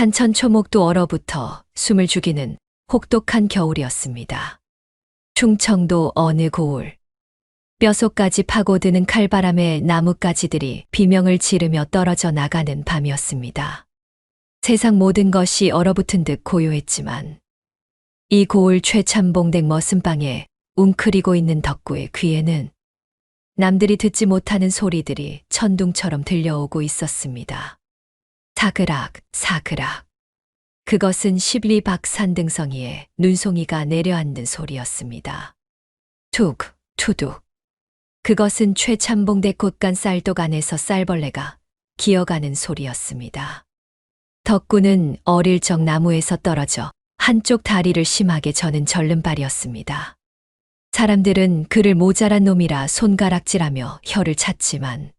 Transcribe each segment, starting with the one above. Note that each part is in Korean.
산천초목도 얼어붙어 숨을 죽이는 혹독한 겨울이었습니다. 충청도 어느 고을. 뼛속까지 파고드는 칼바람에 나뭇가지들이 비명을 지르며 떨어져 나가는 밤이었습니다. 세상 모든 것이 얼어붙은 듯 고요했지만 이 고을 최참봉댁 머슴방에 웅크리고 있는 덕구의 귀에는 남들이 듣지 못하는 소리들이 천둥처럼 들려오고 있었습니다. 사그락, 사그락. 그것은 십리박 산등성이에 눈송이가 내려앉는 소리였습니다. 툭, 투둑. 그것은 최참봉댁 곳간 쌀독 안에서 쌀벌레가 기어가는 소리였습니다. 덕구는 어릴 적 나무에서 떨어져 한쪽 다리를 심하게 저는 절름발이었습니다. 사람들은 그를 모자란 놈이라 손가락질하며 혀를 찼지만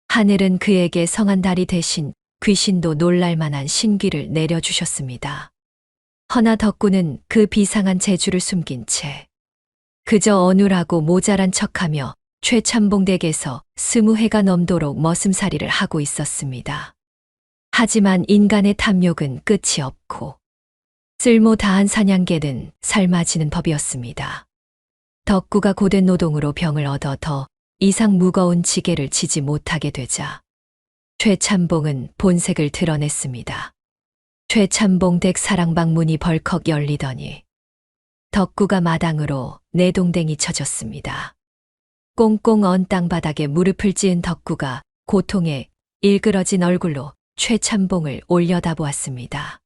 하늘은 그에게 성한 다리 대신 귀신도 놀랄 만한 신기를 내려주셨습니다. 허나 덕구는 그 비상한 재주를 숨긴 채 그저 어눌하고 모자란 척하며 최참봉댁에서 20해가 넘도록 머슴살이를 하고 있었습니다. 하지만 인간의 탐욕은 끝이 없고 쓸모 다한 사냥개는 삶아지는 법이었습니다. 덕구가 고된 노동으로 병을 얻어 더 이상 무거운 지게를 지지 못하게 되자 최참봉은 본색을 드러냈습니다. 최참봉댁 사랑방 문이 벌컥 열리더니 덕구가 마당으로 내동댕이 쳐졌습니다. 꽁꽁 언 땅바닥에 무릎을 찌은 덕구가 고통에 일그러진 얼굴로 최참봉을 올려다보았습니다.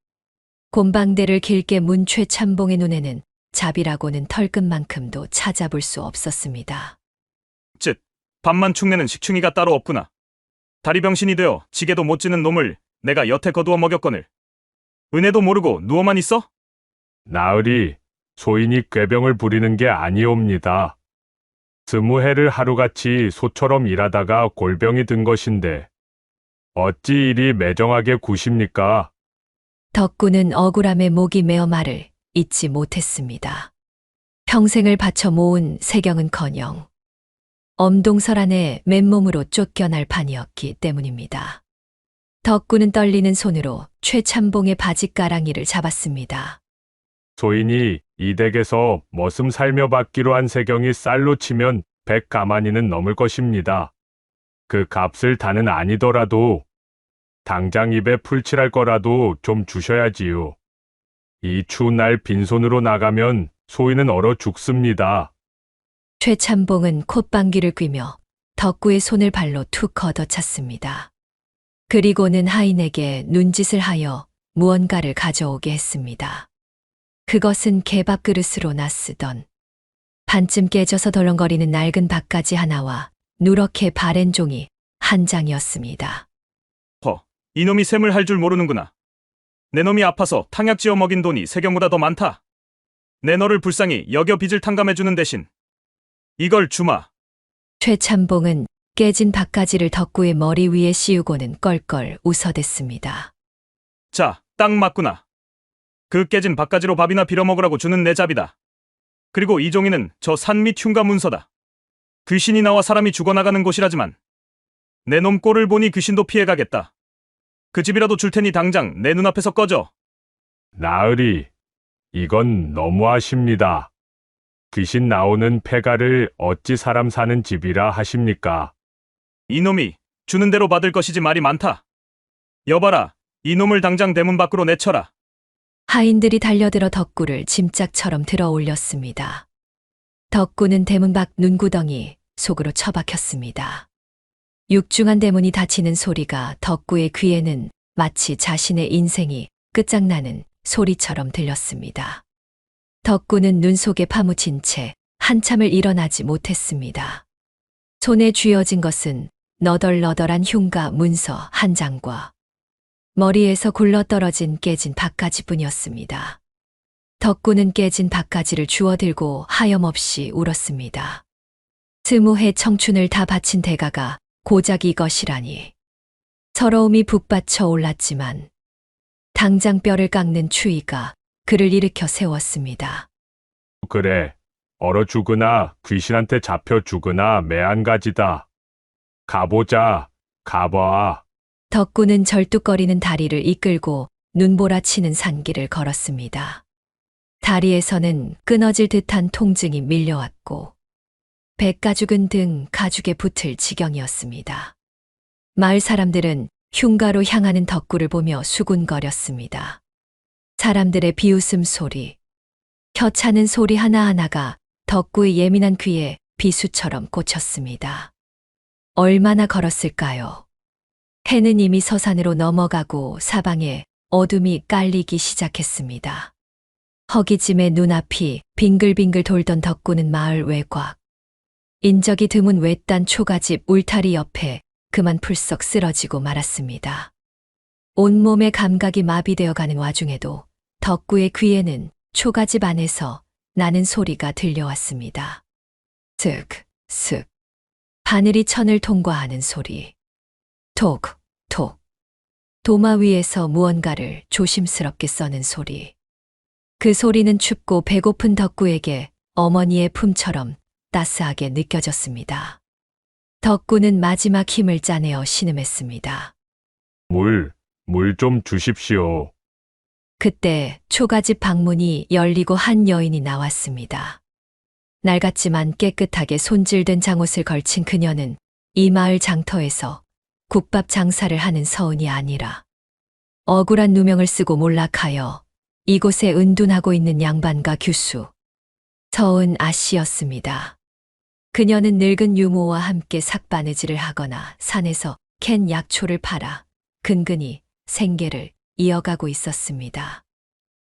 곰방대를 길게 문 최참봉의 눈에는 잡이라고는 털끝만큼도 찾아볼 수 없었습니다. 쯧, 밥만 축내는 식충이가 따로 없구나. 다리병신이 되어 지게도 못 지는 놈을 내가 여태 거두어 먹였거늘. 은혜도 모르고 누워만 있어? 나으리, 소인이 꾀병을 부리는 게 아니옵니다. 20해를 하루같이 소처럼 일하다가 골병이 든 것인데 어찌 이리 매정하게 구십니까? 덕구는 억울함에 목이 메어 말을 잊지 못했습니다. 평생을 바쳐 모은 세경은커녕 엄동설 안에 맨몸으로 쫓겨날 판이었기 때문입니다. 덕구는 떨리는 손으로 최참봉의 바짓가랑이를 잡았습니다. 소인이 이 댁에서 머슴 살며 받기로 한 세경이 쌀로 치면 100가마니는 넘을 것입니다. 그 값을 다는 아니더라도 당장 입에 풀칠할 거라도 좀 주셔야지요. 이 추운 날 빈손으로 나가면 소인은 얼어 죽습니다. 최참봉은 콧방귀를 뀌며 덕구의 손을 발로 툭 걷어찼습니다. 그리고는 하인에게 눈짓을 하여 무언가를 가져오게 했습니다. 그것은 개밥 그릇으로 낯쓰던 반쯤 깨져서 덜렁거리는 낡은 밥가지 하나와 누렇게 바랜 종이 한 장이었습니다. 허, 이놈이 셈을 할 줄 모르는구나. 내 놈이 아파서 탕약 지어 먹인 돈이 세경보다 더 많다. 내 너를 불쌍히 여겨 빚을 탕감해주는 대신 이걸 주마. 최참봉은 깨진 밥가지를 덕구의 머리 위에 씌우고는 껄껄 웃어댔습니다. 자, 딱 맞구나. 그 깨진 밥가지로 밥이나 빌어 먹으라고 주는 내 잡이다. 그리고 이 종이는 저 산 밑 흉가 문서다. 귀신이 나와 사람이 죽어나가는 곳이라지만 내 놈 꼴을 보니 귀신도 피해가겠다. 그 집이라도 줄 테니 당장 내 눈앞에서 꺼져. 나으리, 이건 너무하십니다. 귀신 나오는 폐가를 어찌 사람 사는 집이라 하십니까? 이놈이 주는 대로 받을 것이지 말이 많다. 여봐라, 이놈을 당장 대문 밖으로 내쳐라. 하인들이 달려들어 덕구를 짐짝처럼 들어 올렸습니다. 덕구는 대문 밖 눈구덩이 속으로 처박혔습니다. 육중한 대문이 닫히는 소리가 덕구의 귀에는 마치 자신의 인생이 끝장나는 소리처럼 들렸습니다. 덕구는 눈 속에 파묻힌 채 한참을 일어나지 못했습니다. 손에 쥐어진 것은 너덜너덜한 흉가 문서 한 장과 머리에서 굴러떨어진 깨진 밥가지뿐이었습니다. 덕구는 깨진 밥가지를 주워들고 하염없이 울었습니다. 20해 청춘을 다 바친 대가가 고작 이것이라니. 서러움이 북받쳐 올랐지만 당장 뼈를 깎는 추위가 그를 일으켜 세웠습니다. 그래, 얼어 죽으나 귀신한테 잡혀 죽으나 매한가지다. 가보자, 가봐. 덕구는 절뚝거리는 다리를 이끌고 눈보라치는 산길을 걸었습니다. 다리에서는 끊어질 듯한 통증이 밀려왔고 백가죽은 등 가죽에 붙을 지경이었습니다. 마을 사람들은 흉가로 향하는 덕구를 보며 수군거렸습니다. 사람들의 비웃음 소리, 혀차는 소리 하나하나가 덕구의 예민한 귀에 비수처럼 꽂혔습니다. 얼마나 걸었을까요? 해는 이미 서산으로 넘어가고 사방에 어둠이 깔리기 시작했습니다. 허기짐에 눈앞이 빙글빙글 돌던 덕구는 마을 외곽, 인적이 드문 외딴 초가집 울타리 옆에 그만 풀썩 쓰러지고 말았습니다. 온몸의 감각이 마비되어 가는 와중에도 덕구의 귀에는 초가집 안에서 나는 소리가 들려왔습니다. 슥, 슥. 바늘이 천을 통과하는 소리. 톡, 톡. 도마 위에서 무언가를 조심스럽게 써는 소리. 그 소리는 춥고 배고픈 덕구에게 어머니의 품처럼 따스하게 느껴졌습니다. 덕구는 마지막 힘을 짜내어 신음했습니다. 물 좀 주십시오. 그때 초가집 방문이 열리고 한 여인이 나왔습니다. 낡았지만 깨끗하게 손질된 장옷을 걸친 그녀는 이 마을 장터에서 국밥 장사를 하는 서은이 아니라 억울한 누명을 쓰고 몰락하여 이곳에 은둔하고 있는 양반가 규수, 서은 아씨였습니다. 그녀는 늙은 유모와 함께 삭바느질을 하거나 산에서 캔 약초를 팔아 근근히 생계를 이어가고 있었습니다.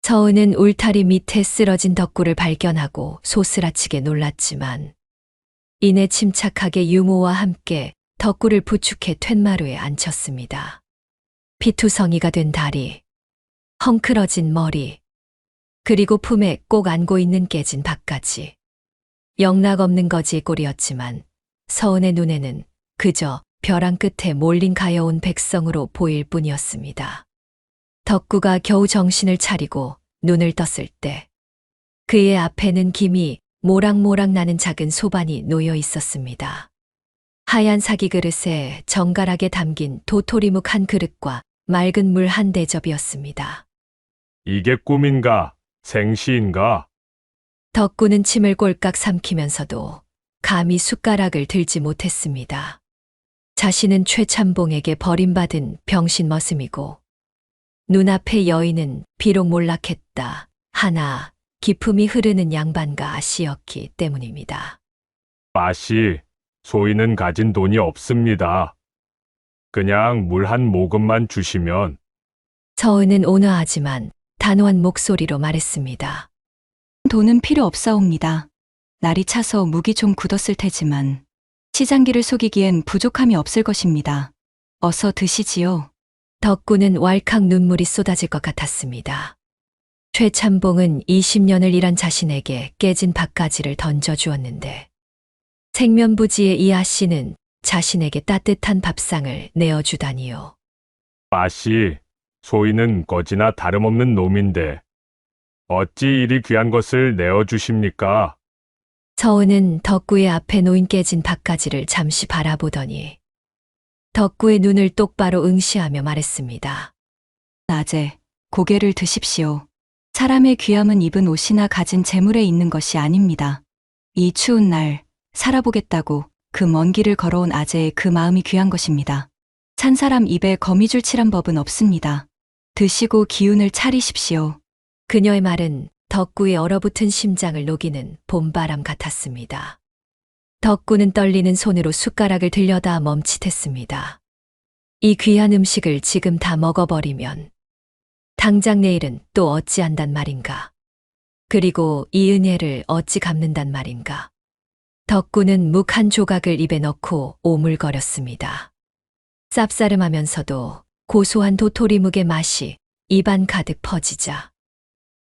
서은은 울타리 밑에 쓰러진 덕구를 발견하고 소스라치게 놀랐지만 이내 침착하게 유모와 함께 덕구를 부축해 툇마루에 앉혔습니다. 피투성이가 된 다리, 헝클어진 머리, 그리고 품에 꼭 안고 있는 깨진 박까지. 영락없는 거지의 꼴이었지만 서은의 눈에는 그저 벼랑 끝에 몰린 가여운 백성으로 보일 뿐이었습니다. 덕구가 겨우 정신을 차리고 눈을 떴을 때 그의 앞에는 김이 모락모락 나는 작은 소반이 놓여 있었습니다. 하얀 사기 그릇에 정갈하게 담긴 도토리묵 한 그릇과 맑은 물 한 대접이었습니다. 이게 꿈인가? 생시인가? 덕구는 침을 꼴깍 삼키면서도 감히 숟가락을 들지 못했습니다. 자신은 최참봉에게 버림받은 병신 머슴이고 눈앞의 여인은 비록 몰락했다 하나 기품이 흐르는 양반가 아씨였기 때문입니다. 아씨, 소인은 가진 돈이 없습니다. 그냥 물 한 모금만 주시면. 서은은 온화하지만 단호한 목소리로 말했습니다. 돈은 필요 없사옵니다. 날이 차서 묵이 좀 굳었을 테지만 시장기를 속이기엔 부족함이 없을 것입니다. 어서 드시지요. 덕구는 왈칵 눈물이 쏟아질 것 같았습니다. 최참봉은 20년을 일한 자신에게 깨진 밥가지를 던져주었는데 생면부지의 이 아씨는 자신에게 따뜻한 밥상을 내어주다니요. 아씨, 소인은 거지나 다름없는 놈인데 어찌 이리 귀한 것을 내어주십니까? 서은은 덕구의 앞에 놓인 깨진 밥가지를 잠시 바라보더니 덕구의 눈을 똑바로 응시하며 말했습니다. 낮에 고개를 드십시오. 사람의 귀함은 입은 옷이나 가진 재물에 있는 것이 아닙니다. 이 추운 날 살아보겠다고 그 먼 길을 걸어온 아재의 그 마음이 귀한 것입니다. 산 사람 입에 거미줄 칠한 법은 없습니다. 드시고 기운을 차리십시오. 그녀의 말은 덕구의 얼어붙은 심장을 녹이는 봄바람 같았습니다. 덕구는 떨리는 손으로 숟가락을 들여다 멈칫했습니다. 이 귀한 음식을 지금 다 먹어버리면 당장 내일은 또 어찌한단 말인가. 그리고 이 은혜를 어찌 갚는단 말인가. 덕구는 묵 한 조각을 입에 넣고 오물거렸습니다. 쌉싸름하면서도 고소한 도토리묵의 맛이 입안 가득 퍼지자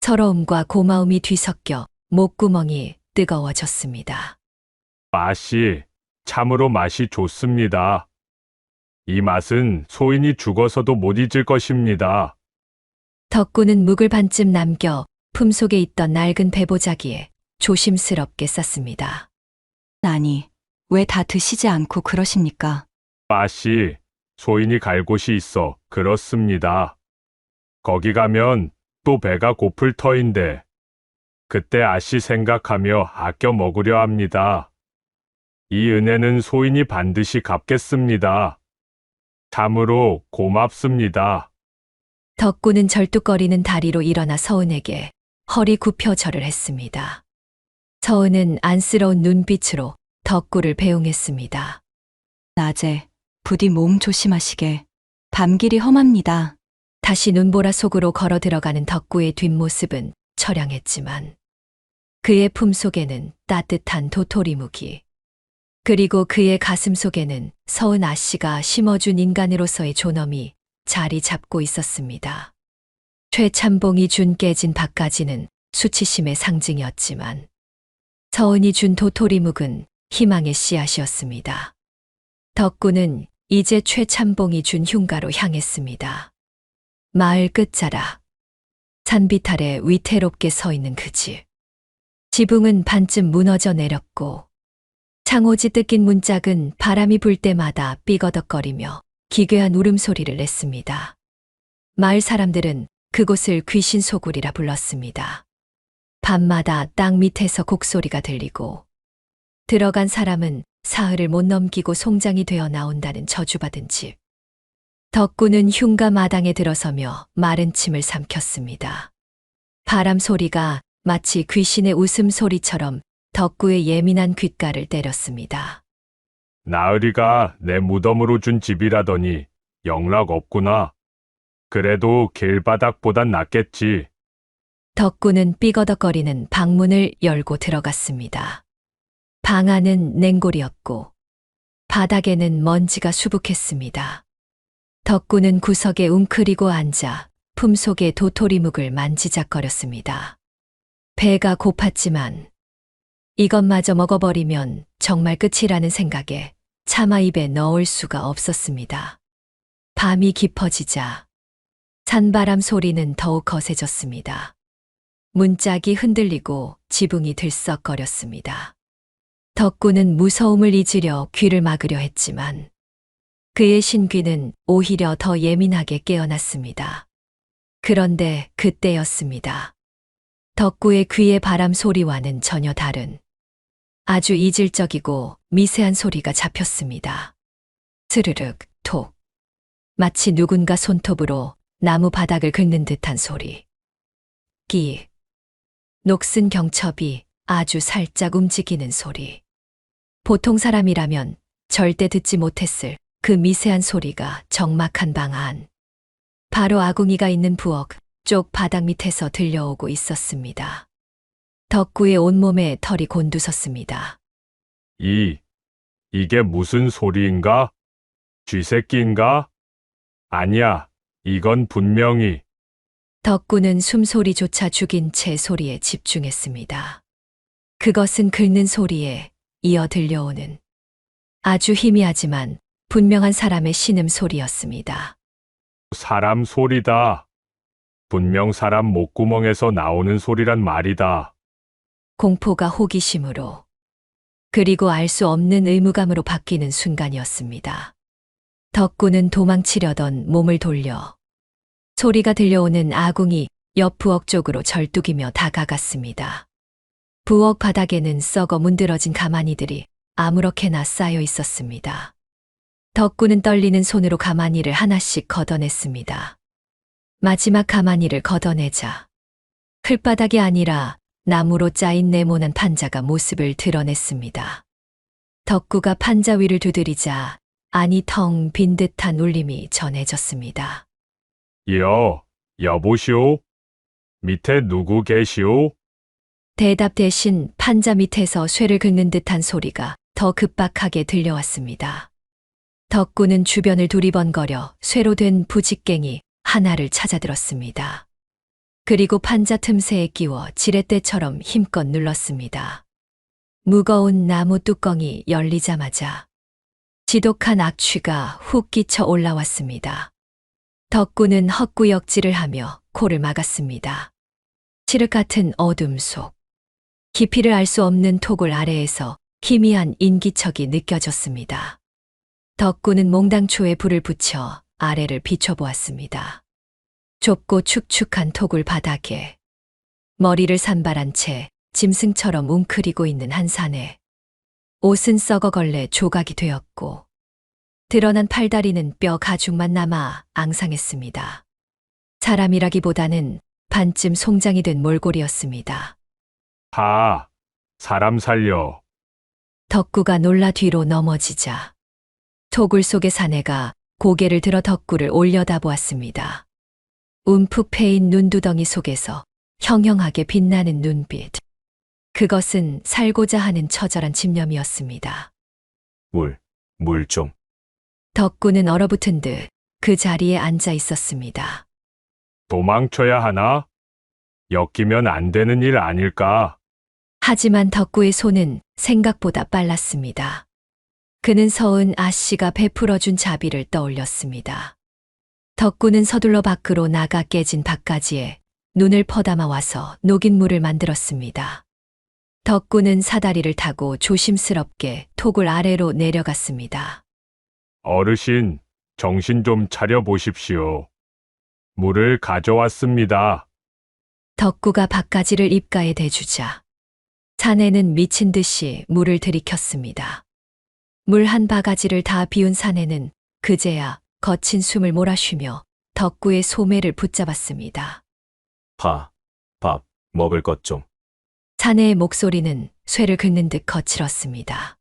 서러움과 고마움이 뒤섞여 목구멍이 뜨거워졌습니다. 아씨, 참으로 맛이 좋습니다. 이 맛은 소인이 죽어서도 못 잊을 것입니다. 덕구는 묵을 반쯤 남겨 품속에 있던 낡은 배보자기에 조심스럽게 쌌습니다. 아니, 왜 다 드시지 않고 그러십니까? 아씨, 소인이 갈 곳이 있어 그렇습니다. 거기 가면 또 배가 고플 터인데 그때 아씨 생각하며 아껴 먹으려 합니다. 이 은혜는 소인이 반드시 갚겠습니다. 참으로 고맙습니다. 덕구는 절뚝거리는 다리로 일어나 서은에게 허리 굽혀 절을 했습니다. 서은은 안쓰러운 눈빛으로 덕구를 배웅했습니다. 낮에 부디 몸 조심하시게. 밤길이 험합니다. 다시 눈보라 속으로 걸어 들어가는 덕구의 뒷모습은 처량했지만 그의 품속에는 따뜻한 도토리 무기, 그리고 그의 가슴 속에는 서은 아씨가 심어준 인간으로서의 존엄이 자리 잡고 있었습니다. 최참봉이 준 깨진 박가지는 수치심의 상징이었지만 서은이 준 도토리묵은 희망의 씨앗이었습니다. 덕구는 이제 최참봉이 준 흉가로 향했습니다. 마을 끝자락, 산빛 아래 위태롭게 서 있는 그 집. 지붕은 반쯤 무너져 내렸고 창호지 뜯긴 문짝은 바람이 불 때마다 삐거덕거리며 기괴한 울음소리를 냈습니다. 마을 사람들은 그곳을 귀신 소굴이라 불렀습니다. 밤마다 땅 밑에서 곡소리가 들리고 들어간 사람은 사흘을 못 넘기고 송장이 되어 나온다는 저주받은 집. 덕구는 흉가 마당에 들어서며 마른 침을 삼켰습니다. 바람 소리가 마치 귀신의 웃음소리처럼 덕구의 예민한 귓가를 때렸습니다. 나으리가 내 무덤으로 준 집이라더니 영락 없구나. 그래도 길바닥보단 낫겠지. 덕구는 삐거덕거리는 방문을 열고 들어갔습니다. 방 안은 냉골이었고 바닥에는 먼지가 수북했습니다. 덕구는 구석에 웅크리고 앉아 품속의 도토리묵을 만지작거렸습니다. 배가 고팠지만 이것마저 먹어버리면 정말 끝이라는 생각에 차마 입에 넣을 수가 없었습니다. 밤이 깊어지자 산바람 소리는 더욱 거세졌습니다. 문짝이 흔들리고 지붕이 들썩거렸습니다. 덕구는 무서움을 잊으려 귀를 막으려 했지만 그의 신귀는 오히려 더 예민하게 깨어났습니다. 그런데 그때였습니다. 덕구의 귀의 바람 소리와는 전혀 다른 아주 이질적이고 미세한 소리가 잡혔습니다. 스르륵, 톡. 마치 누군가 손톱으로 나무 바닥을 긁는 듯한 소리. 끼. 녹슨 경첩이 아주 살짝 움직이는 소리. 보통 사람이라면 절대 듣지 못했을 그 미세한 소리가 적막한 방 안. 바로 아궁이가 있는 부엌 쪽 바닥 밑에서 들려오고 있었습니다. 덕구의 온몸에 털이 곤두섰습니다. 이게 무슨 소리인가? 쥐새끼인가? 아니야, 이건 분명히. 덕구는 숨소리조차 죽인 채 소리에 집중했습니다. 그것은 긁는 소리에 이어 들려오는 아주 희미하지만 분명한 사람의 신음 소리였습니다. 사람 소리다. 분명 사람 목구멍에서 나오는 소리란 말이다. 공포가 호기심으로 그리고 알 수 없는 의무감으로 바뀌는 순간이었습니다. 덕구는 도망치려던 몸을 돌려 소리가 들려오는 아궁이 옆 부엌 쪽으로 절뚝이며 다가갔습니다. 부엌 바닥에는 썩어 문드러진 가마니들이 아무렇게나 쌓여 있었습니다. 덕구는 떨리는 손으로 가마니를 하나씩 걷어냈습니다. 마지막 가마니를 걷어내자 클바닥이 아니라 나무로 짜인 네모난 판자가 모습을 드러냈습니다. 덕구가 판자 위를 두드리자 안이 텅 빈 듯한 울림이 전해졌습니다. 여보시오? 밑에 누구 계시오? 대답 대신 판자 밑에서 쇠를 긁는 듯한 소리가 더 급박하게 들려왔습니다. 덕구는 주변을 두리번거려 쇠로 된 부직갱이 하나를 찾아들었습니다. 그리고 판자 틈새에 끼워 지렛대처럼 힘껏 눌렀습니다. 무거운 나무 뚜껑이 열리자마자 지독한 악취가 훅 끼쳐 올라왔습니다. 덕구는 헛구역질을 하며 코를 막았습니다. 칠흑 같은 어둠 속 깊이를 알 수 없는 토굴 아래에서 희미한 인기척이 느껴졌습니다. 덕구는 몽당초에 불을 붙여 아래를 비춰보았습니다. 좁고 축축한 토굴 바닥에 머리를 산발한 채 짐승처럼 웅크리고 있는 한 사내. 옷은 썩어걸레 조각이 되었고 드러난 팔다리는 뼈 가죽만 남아 앙상했습니다. 사람이라기보다는 반쯤 송장이 된 몰골이었습니다. 사람 살려. 덕구가 놀라 뒤로 넘어지자 토굴 속의 사내가 고개를 들어 덕구를 올려다보았습니다. 움푹 패인 눈두덩이 속에서 형형하게 빛나는 눈빛. 그것은 살고자 하는 처절한 집념이었습니다. 물 좀. 덕구는 얼어붙은 듯 그 자리에 앉아 있었습니다. 도망쳐야 하나? 엮이면 안 되는 일 아닐까? 하지만 덕구의 손은 생각보다 빨랐습니다. 그는 서은 아씨가 베풀어준 자비를 떠올렸습니다. 덕구는 서둘러 밖으로 나가 깨진 밭가지에 눈을 퍼담아 와서 녹인 물을 만들었습니다. 덕구는 사다리를 타고 조심스럽게 토굴 아래로 내려갔습니다. 어르신, 정신 좀 차려 보십시오. 물을 가져왔습니다. 덕구가 밭가지를 입가에 대주자 사내는 미친 듯이 물을 들이켰습니다. 물 한 바가지를 다 비운 사내는 그제야 거친 숨을 몰아쉬며 덕구의 소매를 붙잡았습니다. 밥 먹을 것 좀. 사내의 목소리는 쇠를 긁는 듯 거칠었습니다.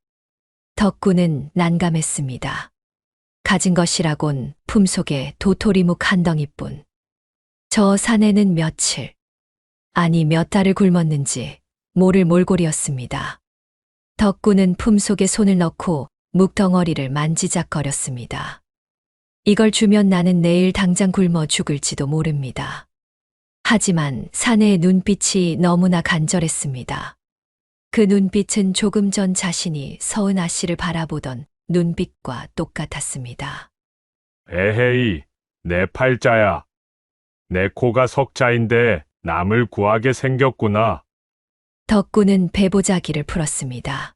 덕구는 난감했습니다. 가진 것이라곤 품속에 도토리묵 한 덩이뿐. 저 사내는 며칠, 아니 몇 달을 굶었는지 모를 몰골이었습니다. 덕구는 품속에 손을 넣고 묵덩어리를 만지작거렸습니다. 이걸 주면 나는 내일 당장 굶어 죽을지도 모릅니다. 하지만 사내의 눈빛이 너무나 간절했습니다. 그 눈빛은 조금 전 자신이 서은 아씨를 바라보던 눈빛과 똑같았습니다. 에헤이, 내 팔자야. 내 코가 석자인데 남을 구하게 생겼구나. 덕구는 배보자기를 풀었습니다.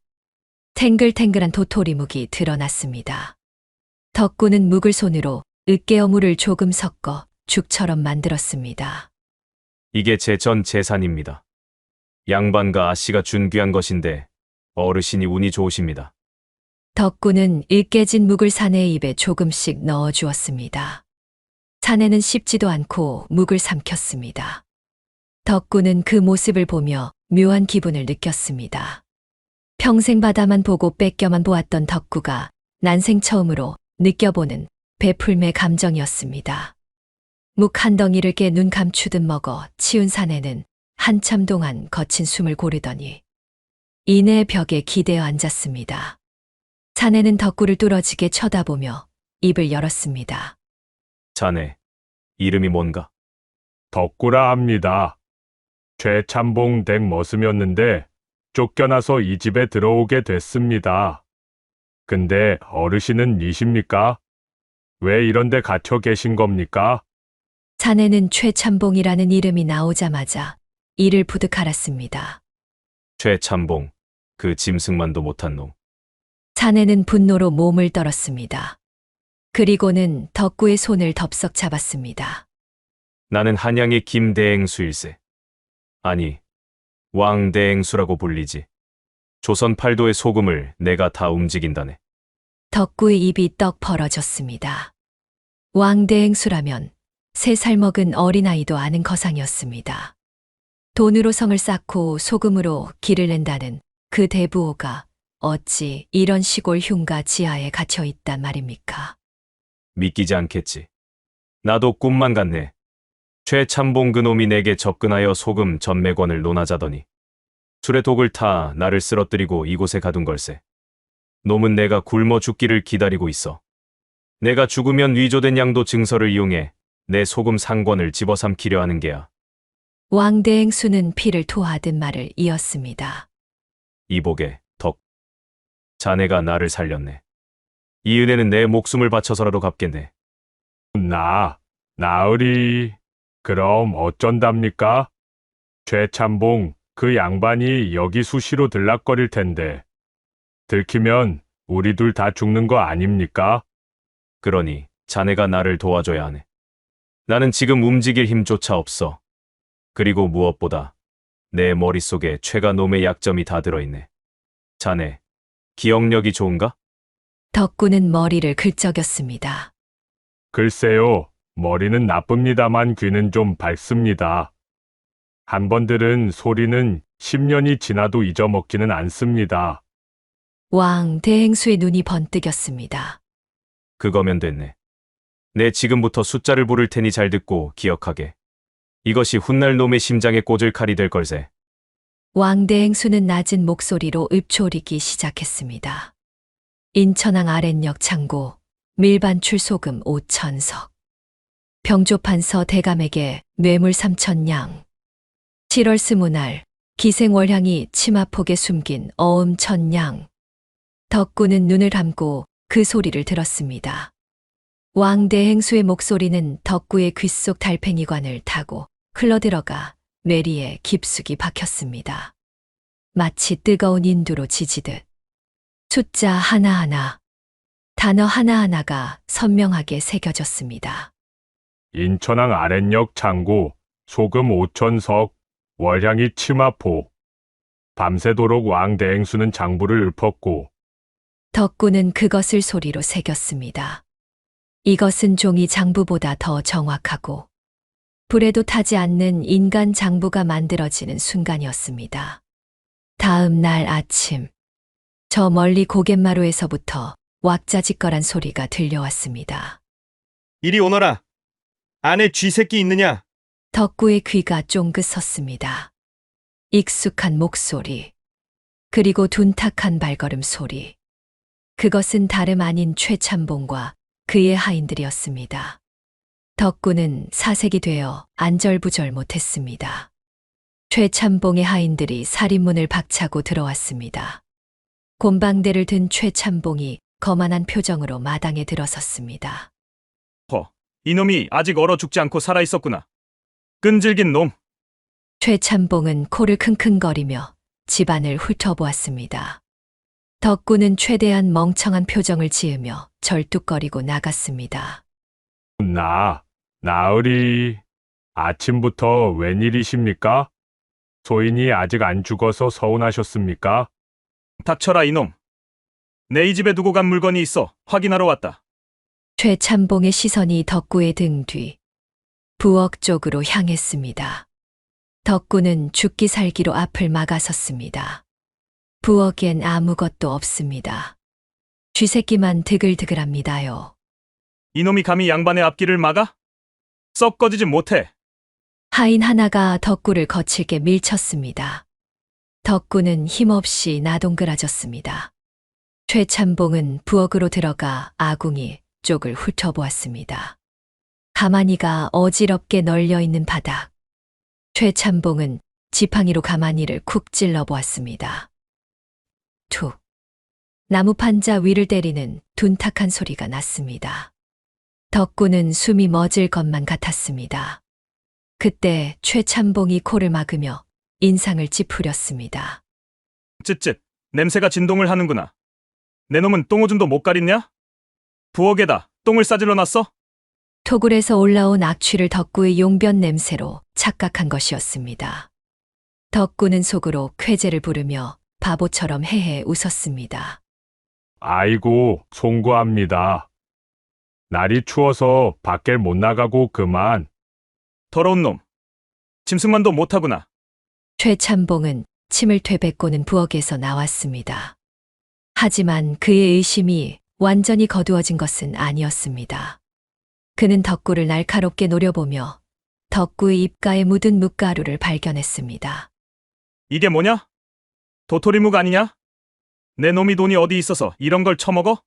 탱글탱글한 도토리묵이 드러났습니다. 덕구는 묵을 손으로 으깨어 물을 조금 섞어 죽처럼 만들었습니다. 이게 제 전 재산입니다. 양반과 아씨가 준 귀한 것인데 어르신이 운이 좋으십니다. 덕구는 으깨진 묵을 사내의 입에 조금씩 넣어 주었습니다. 사내는 씹지도 않고 묵을 삼켰습니다. 덕구는 그 모습을 보며 묘한 기분을 느꼈습니다. 평생 바다만 보고 뺏겨만 보았던 덕구가 난생 처음으로 느껴보는 베풀매 감정이었습니다. 묵 한 덩이를 깨 눈 감추듯 먹어 치운 사내는 한참 동안 거친 숨을 고르더니 이내 벽에 기대어 앉았습니다. 사내는 덕구를 뚫어지게 쳐다보며 입을 열었습니다. 자네, 이름이 뭔가? 덕구라 합니다. 최참봉 댁 머슴이었는데 쫓겨나서 이 집에 들어오게 됐습니다. 근데 어르신은 이십니까? 왜 이런 데 갇혀 계신 겁니까? 사내는 최참봉이라는 이름이 나오자마자 이를 부득 알았습니다. 최참봉, 그 짐승만도 못한 놈. 사내는 분노로 몸을 떨었습니다. 그리고는 덕구의 손을 덥석 잡았습니다. 나는 한양의 김대행수일세. 아니, 왕대행수라고 불리지. 조선 팔도의 소금을 내가 다 움직인다네. 덕구의 입이 떡 벌어졌습니다. 왕대행수라면 3살 먹은 어린아이도 아는 거상이었습니다. 돈으로 성을 쌓고 소금으로 길을 낸다는 그 대부호가 어찌 이런 시골 흉가 지하에 갇혀 있단 말입니까? 믿기지 않겠지. 나도 꿈만 같네. 최참봉 그놈이 내게 접근하여 소금 전매권을 논하자더니 술의 독을 타 나를 쓰러뜨리고 이곳에 가둔 걸세. 놈은 내가 굶어 죽기를 기다리고 있어. 내가 죽으면 위조된 양도 증서를 이용해 내 소금 상권을 집어삼키려 하는 게야. 왕대행수는 피를 토하듯 말을 이었습니다. 이복에 덕. 자네가 나를 살렸네. 이 은혜는 내 목숨을 바쳐서라도 갚겠네. 나으리. 그럼 어쩐답니까? 최참봉, 그 양반이 여기 수시로 들락거릴 텐데. 들키면 우리 둘 다 죽는 거 아닙니까? 그러니 자네가 나를 도와줘야 하네. 나는 지금 움직일 힘조차 없어. 그리고 무엇보다 내 머릿속에 최가놈의 약점이 다 들어있네. 자네, 기억력이 좋은가? 덕구는 머리를 긁적였습니다. 글쎄요, 머리는 나쁩니다만 귀는 좀 밝습니다. 한 번 들은 소리는 10년이 지나도 잊어먹지는 않습니다. 왕 대행수의 눈이 번뜩였습니다. 그거면 됐네. 내 지금부터 숫자를 부를 테니 잘 듣고 기억하게. 이것이 훗날 놈의 심장에 꽂을 칼이 될 걸세. 왕 대행수는 낮은 목소리로 읊조리기 시작했습니다. 인천항 아랫역 창고, 밀반출 소금 5천석. 병조판서 대감에게 뇌물 3천냥. 7월 20날 기생월향이 치마폭에 숨긴 어음 1,000냥. 덕구는 눈을 감고 그 소리를 들었습니다. 왕 대행수의 목소리는 덕구의 귓속 달팽이관을 타고 흘러들어가 뇌리에 깊숙이 박혔습니다. 마치 뜨거운 인두로 지지듯. 숫자 하나하나, 단어 하나하나가 선명하게 새겨졌습니다. 인천항 아랫역 창고, 소금 5천석, 월향이 치마포. 밤새도록 왕대행수는 장부를 읊었고, 덕구는 그것을 소리로 새겼습니다. 이것은 종이 장부보다 더 정확하고 불에도 타지 않는 인간 장부가 만들어지는 순간이었습니다. 다음 날 아침, 저 멀리 고갯마루에서부터 왁자지껄한 소리가 들려왔습니다. 이리 오너라. 안에 쥐새끼 있느냐? 덕구의 귀가 쫑긋 섰습니다. 익숙한 목소리, 그리고 둔탁한 발걸음 소리. 그것은 다름 아닌 최참봉과 그의 하인들이었습니다. 덕구는 사색이 되어 안절부절 못했습니다. 최참봉의 하인들이 살인문을 박차고 들어왔습니다. 곰방대를 든 최참봉이 거만한 표정으로 마당에 들어섰습니다. 이놈이 아직 얼어 죽지 않고 살아있었구나. 끈질긴 놈. 최참봉은 코를 킁킁거리며 집안을 훑어보았습니다. 덕구는 최대한 멍청한 표정을 지으며 절뚝거리고 나갔습니다. 나으리, 아침부터 웬일이십니까? 소인이 아직 안 죽어서 서운하셨습니까? 닥쳐라 이놈. 내 이 집에 두고 간 물건이 있어 확인하러 왔다. 최참봉의 시선이 덕구의 등 뒤, 부엌 쪽으로 향했습니다. 덕구는 죽기 살기로 앞을 막아섰습니다. 부엌엔 아무것도 없습니다. 쥐새끼만 드글드글합니다요. 이놈이 감히 양반의 앞길을 막아? 썩 꺼지지 못해. 하인 하나가 덕구를 거칠게 밀쳤습니다. 덕구는 힘없이 나동그라졌습니다. 최참봉은 부엌으로 들어가 아궁이 쪽을 훑어보았습니다. 가마니가 어지럽게 널려있는 바닥. 최참봉은 지팡이로 가마니를 쿡 찔러보았습니다. 툭. 나무 판자 위를 때리는 둔탁한 소리가 났습니다. 덕구는 숨이 멎을 것만 같았습니다. 그때 최참봉이 코를 막으며 인상을 찌푸렸습니다. 쯧쯧. 냄새가 진동을 하는구나. 내 놈은 똥오줌도 못 가렸냐? 부엌에다 똥을 싸질러 놨어? 토굴에서 올라온 악취를 덕구의 용변 냄새로 착각한 것이었습니다. 덕구는 속으로 쾌재를 부르며 바보처럼 헤헤 웃었습니다. 아이고, 송구합니다. 날이 추워서 밖에 못 나가고 그만. 더러운 놈. 짐승만도 못하구나. 최참봉은 침을 되뱉고는 부엌에서 나왔습니다. 하지만 그의 의심이 완전히 거두어진 것은 아니었습니다. 그는 덕구를 날카롭게 노려보며 덕구의 입가에 묻은 묵가루를 발견했습니다. 이게 뭐냐? 도토리묵 아니냐? 내 놈이 돈이 어디 있어서 이런 걸 처먹어?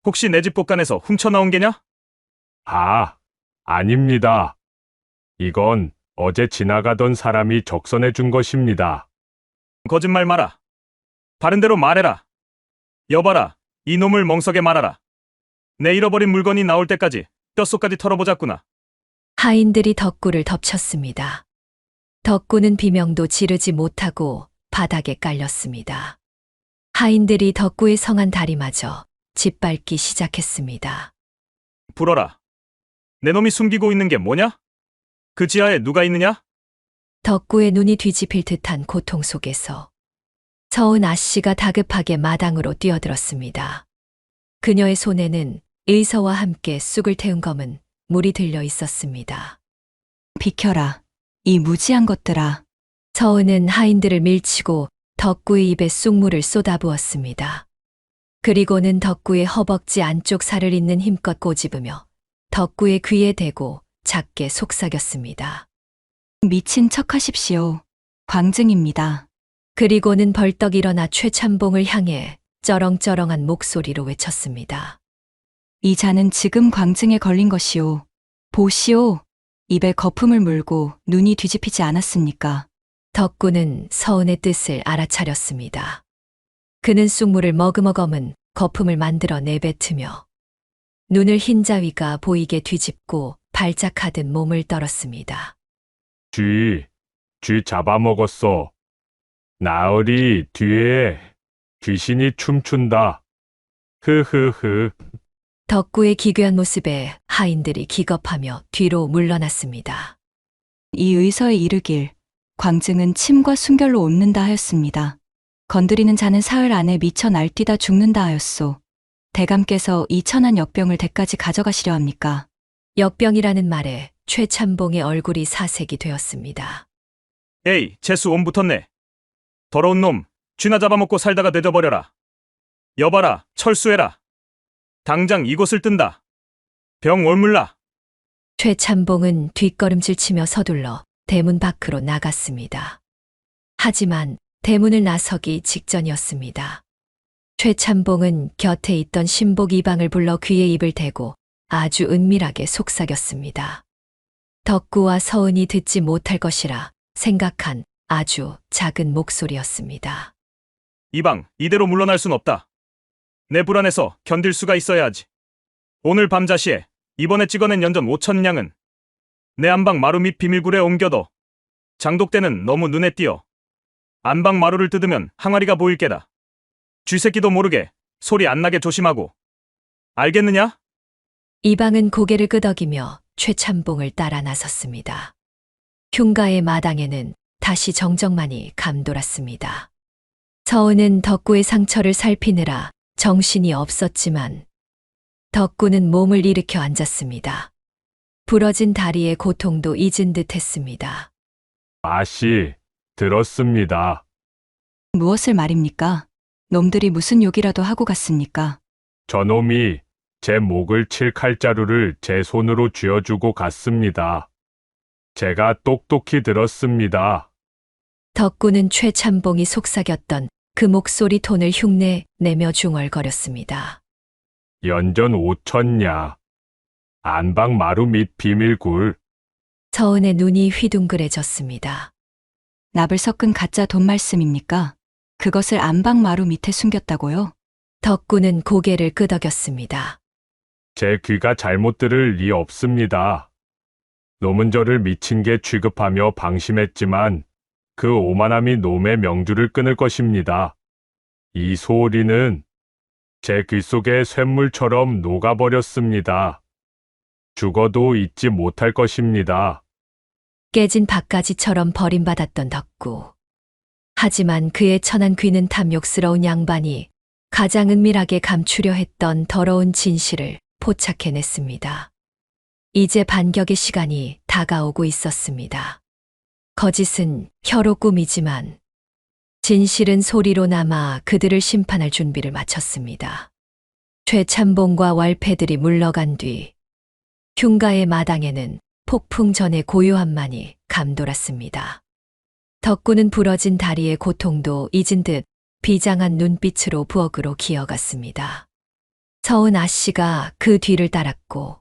혹시 내 집 곳간에서 훔쳐나온 게냐? 아닙니다. 이건 어제 지나가던 사람이 적선해 준 것입니다. 거짓말 마라. 바른 대로 말해라. 여봐라. 이 놈을 멍석에 말아라. 내 잃어버린 물건이 나올 때까지 뼛속까지 털어보자꾸나. 하인들이 덕구를 덮쳤습니다. 덕구는 비명도 지르지 못하고 바닥에 깔렸습니다. 하인들이 덕구의 성한 다리마저 짓밟기 시작했습니다. 불어라. 내 놈이 숨기고 있는 게 뭐냐? 그 지하에 누가 있느냐? 덕구의 눈이 뒤집힐 듯한 고통 속에서 서은 아씨가 다급하게 마당으로 뛰어들었습니다. 그녀의 손에는 의서와 함께 쑥을 태운 검은 물이 들려 있었습니다. 비켜라. 이 무지한 것들아. 서은은 하인들을 밀치고 덕구의 입에 쑥물을 쏟아부었습니다. 그리고는 덕구의 허벅지 안쪽 살을 잇는 힘껏 꼬집으며 덕구의 귀에 대고 작게 속삭였습니다. 미친 척 하십시오. 광증입니다. 그리고는 벌떡 일어나 최참봉을 향해 쩌렁쩌렁한 목소리로 외쳤습니다. 이 자는 지금 광증에 걸린 것이오. 보시오. 입에 거품을 물고 눈이 뒤집히지 않았습니까? 덕구는 서은의 뜻을 알아차렸습니다. 그는 쑥물을 머금어검은 거품을 만들어 내뱉으며 눈을 흰자위가 보이게 뒤집고 발작하듯 몸을 떨었습니다. 쥐 잡아먹었어. 나으리 뒤에 귀신이 춤춘다. 흐흐흐. 덕구의 기괴한 모습에 하인들이 기겁하며 뒤로 물러났습니다. 이 의서에 이르길 광증은 침과 순결로 옮는다 하였습니다. 건드리는 자는 사흘 안에 미쳐 날뛰다 죽는다 하였소. 대감께서 이 천한 역병을 대까지 가져가시려 합니까? 역병이라는 말에 최참봉의 얼굴이 사색이 되었습니다. 에이, 재수 온 붙었네. 더러운 놈, 쥐나 잡아먹고 살다가 내줘버려라. 여봐라, 철수해라. 당장 이곳을 뜬다. 병 올물라. 최참봉은 뒷걸음질 치며 서둘러 대문 밖으로 나갔습니다. 하지만 대문을 나서기 직전이었습니다. 최참봉은 곁에 있던 신복 이방을 불러 귀에 입을 대고 아주 은밀하게 속삭였습니다. 덕구와 서은이 듣지 못할 것이라 생각한 아주 작은 목소리였습니다. 이방, 이대로 물러날 순 없다. 내 불안해서 견딜 수가 있어야 하지. 오늘 밤자시에 이번에 찍어낸 연전 5,000냥은 내 안방 마루 및 비밀굴에 옮겨둬. 장독대는 너무 눈에 띄어. 안방 마루를 뜯으면 항아리가 보일 게다. 쥐새끼도 모르게 소리 안 나게 조심하고. 알겠느냐? 이방은 고개를 끄덕이며 최참봉을 따라 나섰습니다. 흉가의 마당에는 다시 정적만이 감돌았습니다. 서은은 덕구의 상처를 살피느라 정신이 없었지만 덕구는 몸을 일으켜 앉았습니다. 부러진 다리의 고통도 잊은 듯 했습니다. 아씨, 들었습니다. 무엇을 말입니까? 놈들이 무슨 욕이라도 하고 갔습니까? 저놈이 제 목을 칠 칼자루를 제 손으로 쥐어주고 갔습니다. 제가 똑똑히 들었습니다. 덕구는 최참봉이 속삭였던 그 목소리 톤을 흉내 내며 중얼거렸습니다. 연전 5,000냐. 안방 마루 및 비밀굴. 서은의 눈이 휘둥그레졌습니다. 납을 섞은 가짜 돈 말씀입니까? 그것을 안방 마루 밑에 숨겼다고요? 덕구는 고개를 끄덕였습니다. 제 귀가 잘못 들을 리 없습니다. 놈은 저를 미친 게 취급하며 방심했지만 그 오만함이 놈의 명주를 끊을 것입니다. 이 소리는 제 귀 속에 쇳물처럼 녹아버렸습니다. 죽어도 잊지 못할 것입니다. 깨진 박가지처럼 버림받았던 덕구. 하지만 그의 천한 귀는 탐욕스러운 양반이 가장 은밀하게 감추려 했던 더러운 진실을 포착해냈습니다. 이제 반격의 시간이 다가오고 있었습니다. 거짓은 혀로 꾸미지만 진실은 소리로 남아 그들을 심판할 준비를 마쳤습니다. 최참봉과 왈패들이 물러간 뒤 흉가의 마당에는 폭풍 전의 고요함만이 감돌았습니다. 덕구는 부러진 다리의 고통도 잊은 듯 비장한 눈빛으로 부엌으로 기어갔습니다. 서은 아씨가 그 뒤를 따랐고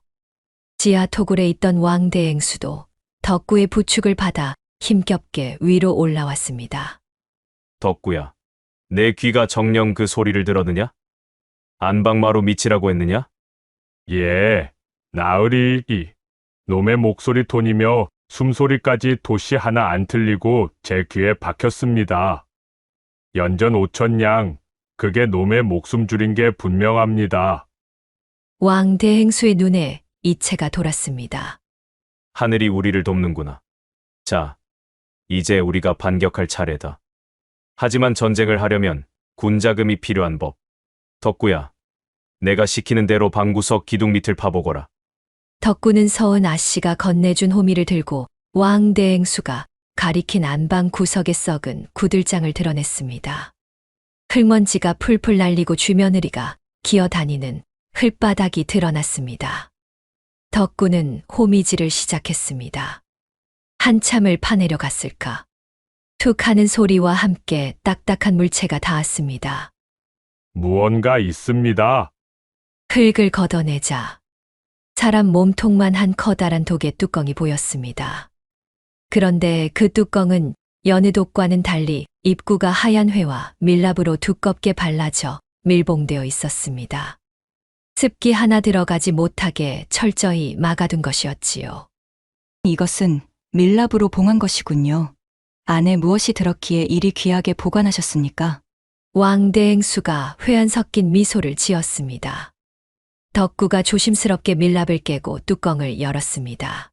지하 토굴에 있던 왕대행수도 덕구의 부축을 받아 힘겹게 위로 올라왔습니다. 덕구야, 내 귀가 정녕 그 소리를 들었느냐? 안방마루 밑이라고 했느냐? 예, 나으리 놈의 목소리 톤이며 숨소리까지 도시 하나 안 틀리고 제 귀에 박혔습니다. 연전 5,000냥, 그게 놈의 목숨 줄인 게 분명합니다. 왕대행수의 눈에 이체가 돌았습니다. 하늘이 우리를 돕는구나. 자, 이제 우리가 반격할 차례다. 하지만 전쟁을 하려면 군자금이 필요한 법. 덕구야, 내가 시키는 대로 방구석 기둥 밑을 파보거라. 덕구는 서은 아씨가 건네준 호미를 들고 왕대행수가 가리킨 안방 구석에 썩은 구들장을 드러냈습니다. 흙먼지가 풀풀 날리고 쥐며느리가 기어다니는 흙바닥이 드러났습니다. 덕구는 호미질을 시작했습니다. 한참을 파내려 갔을까. 툭 하는 소리와 함께 딱딱한 물체가 닿았습니다. 무언가 있습니다. 흙을 걷어내자 사람 몸통만 한 커다란 독의 뚜껑이 보였습니다. 그런데 그 뚜껑은 여느 독과는 달리 입구가 하얀 회와 밀랍으로 두껍게 발라져 밀봉되어 있었습니다. 습기 하나 들어가지 못하게 철저히 막아둔 것이었지요. 이것은 밀랍으로 봉한 것이군요. 안에 무엇이 들었기에 이리 귀하게 보관하셨습니까? 왕대행수가 회한 섞인 미소를 지었습니다. 덕구가 조심스럽게 밀랍을 깨고 뚜껑을 열었습니다.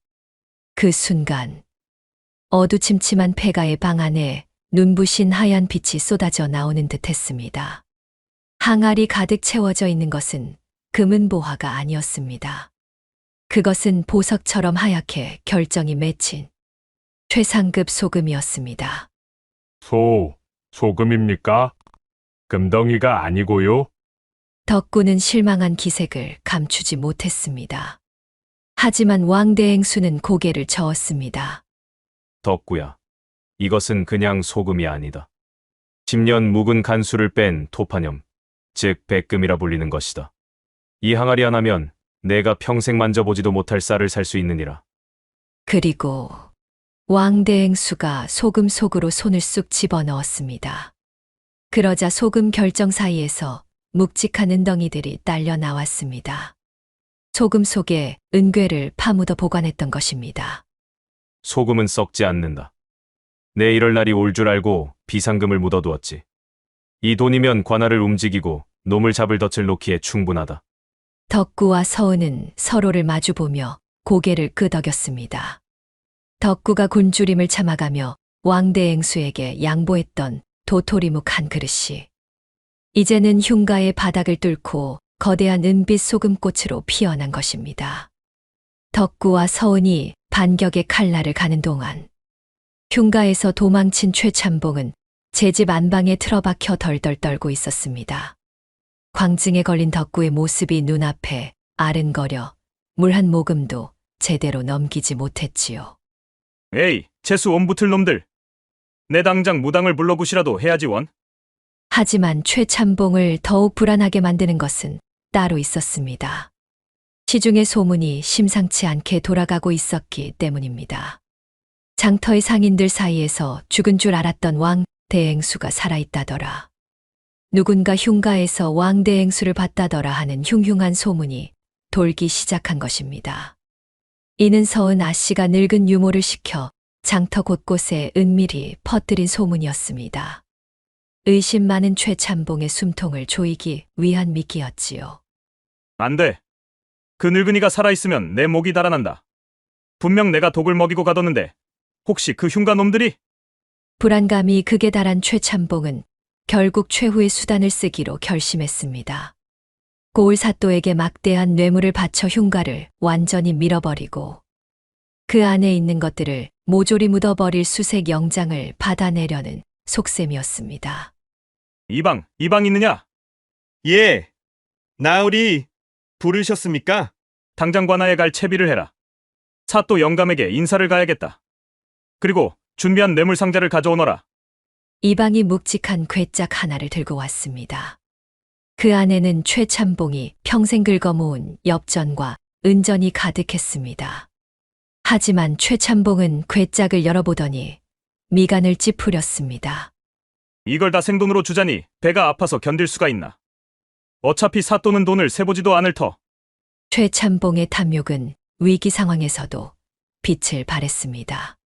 그 순간 어두침침한 폐가의 방 안에 눈부신 하얀 빛이 쏟아져 나오는 듯 했습니다. 항아리 가득 채워져 있는 것은 금은 보화가 아니었습니다. 그것은 보석처럼 하얗게 결정이 맺힌 최상급 소금이었습니다. 소금입니까? 금덩이가 아니고요. 덕구는 실망한 기색을 감추지 못했습니다. 하지만 왕대행수는 고개를 저었습니다. 덕구야, 이것은 그냥 소금이 아니다. 10년 묵은 간수를 뺀 토파념, 즉 백금이라 불리는 것이다. 이 항아리 하나면 내가 평생 만져보지도 못할 쌀을 살 수 있느니라. 그리고 왕대행수가 소금 속으로 손을 쑥 집어넣었습니다. 그러자 소금 결정 사이에서 묵직한 은덩이들이 딸려 나왔습니다. 소금 속에 은괴를 파묻어 보관했던 것입니다. 소금은 썩지 않는다. 내 이럴 날이 올 줄 알고 비상금을 묻어두었지. 이 돈이면 관할을 움직이고 놈을 잡을 덫을 놓기에 충분하다. 덕구와 서은은 서로를 마주보며 고개를 끄덕였습니다. 덕구가 곤주림을 참아가며 왕대행수에게 양보했던 도토리묵 한 그릇이 이제는 흉가의 바닥을 뚫고 거대한 은빛 소금꽃으로 피어난 것입니다. 덕구와 서은이 반격의 칼날을 가는 동안 흉가에서 도망친 최참봉은 제 집 안방에 틀어박혀 덜덜 떨고 있었습니다. 광증에 걸린 덕구의 모습이 눈앞에 아른거려 물 한 모금도 제대로 넘기지 못했지요. 에이, 재수 옴붙을 놈들. 내 당장 무당을 불러구시라도 해야지 원. 하지만 최참봉을 더욱 불안하게 만드는 것은 따로 있었습니다. 시중의 소문이 심상치 않게 돌아가고 있었기 때문입니다. 장터의 상인들 사이에서 죽은 줄 알았던 왕대행수가 살아있다더라. 누군가 흉가에서 왕대행수를 봤다더라 하는 흉흉한 소문이 돌기 시작한 것입니다. 이는 서은 아씨가 늙은 유모를 시켜 장터 곳곳에 은밀히 퍼뜨린 소문이었습니다. 의심 많은 최참봉의 숨통을 조이기 위한 미끼였지요. 안 돼. 그 늙은이가 살아있으면 내 목이 달아난다. 분명 내가 독을 먹이고 가뒀는데 혹시 그 흉가 놈들이? 불안감이 극에 달한 최참봉은 결국 최후의 수단을 쓰기로 결심했습니다. 고을 사또에게 막대한 뇌물을 바쳐 흉가를 완전히 밀어버리고 그 안에 있는 것들을 모조리 묻어버릴 수색 영장을 받아내려는 속셈이었습니다. 이방 있느냐? 예, 나으리 부르셨습니까? 당장 관아에 갈 채비를 해라. 사또 영감에게 인사를 가야겠다. 그리고 준비한 뇌물 상자를 가져오너라. 이방이 묵직한 괴짝 하나를 들고 왔습니다. 그 안에는 최참봉이 평생 긁어모은 엽전과 은전이 가득했습니다. 하지만 최참봉은 괴짝을 열어보더니 미간을 찌푸렸습니다. 이걸 다 생돈으로 주자니 배가 아파서 견딜 수가 있나. 어차피 사또는 돈을 세보지도 않을 터. 최참봉의 탐욕은 위기 상황에서도 빛을 발했습니다.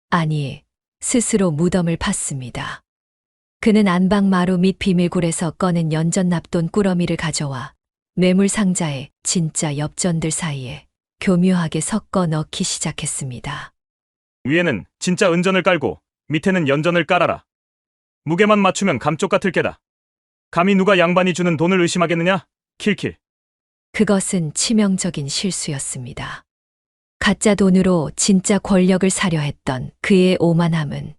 아니, 스스로 무덤을 팠습니다. 그는 안방 마루 및 비밀굴에서 꺼낸 연전 납돈 꾸러미를 가져와 뇌물 상자에 진짜 엽전들 사이에 교묘하게 섞어 넣기 시작했습니다. 위에는 진짜 은전을 깔고 밑에는 연전을 깔아라. 무게만 맞추면 감쪽 같을 게다. 감히 누가 양반이 주는 돈을 의심하겠느냐? 킬킬. 그것은 치명적인 실수였습니다. 가짜 돈으로 진짜 권력을 사려 했던 그의 오만함은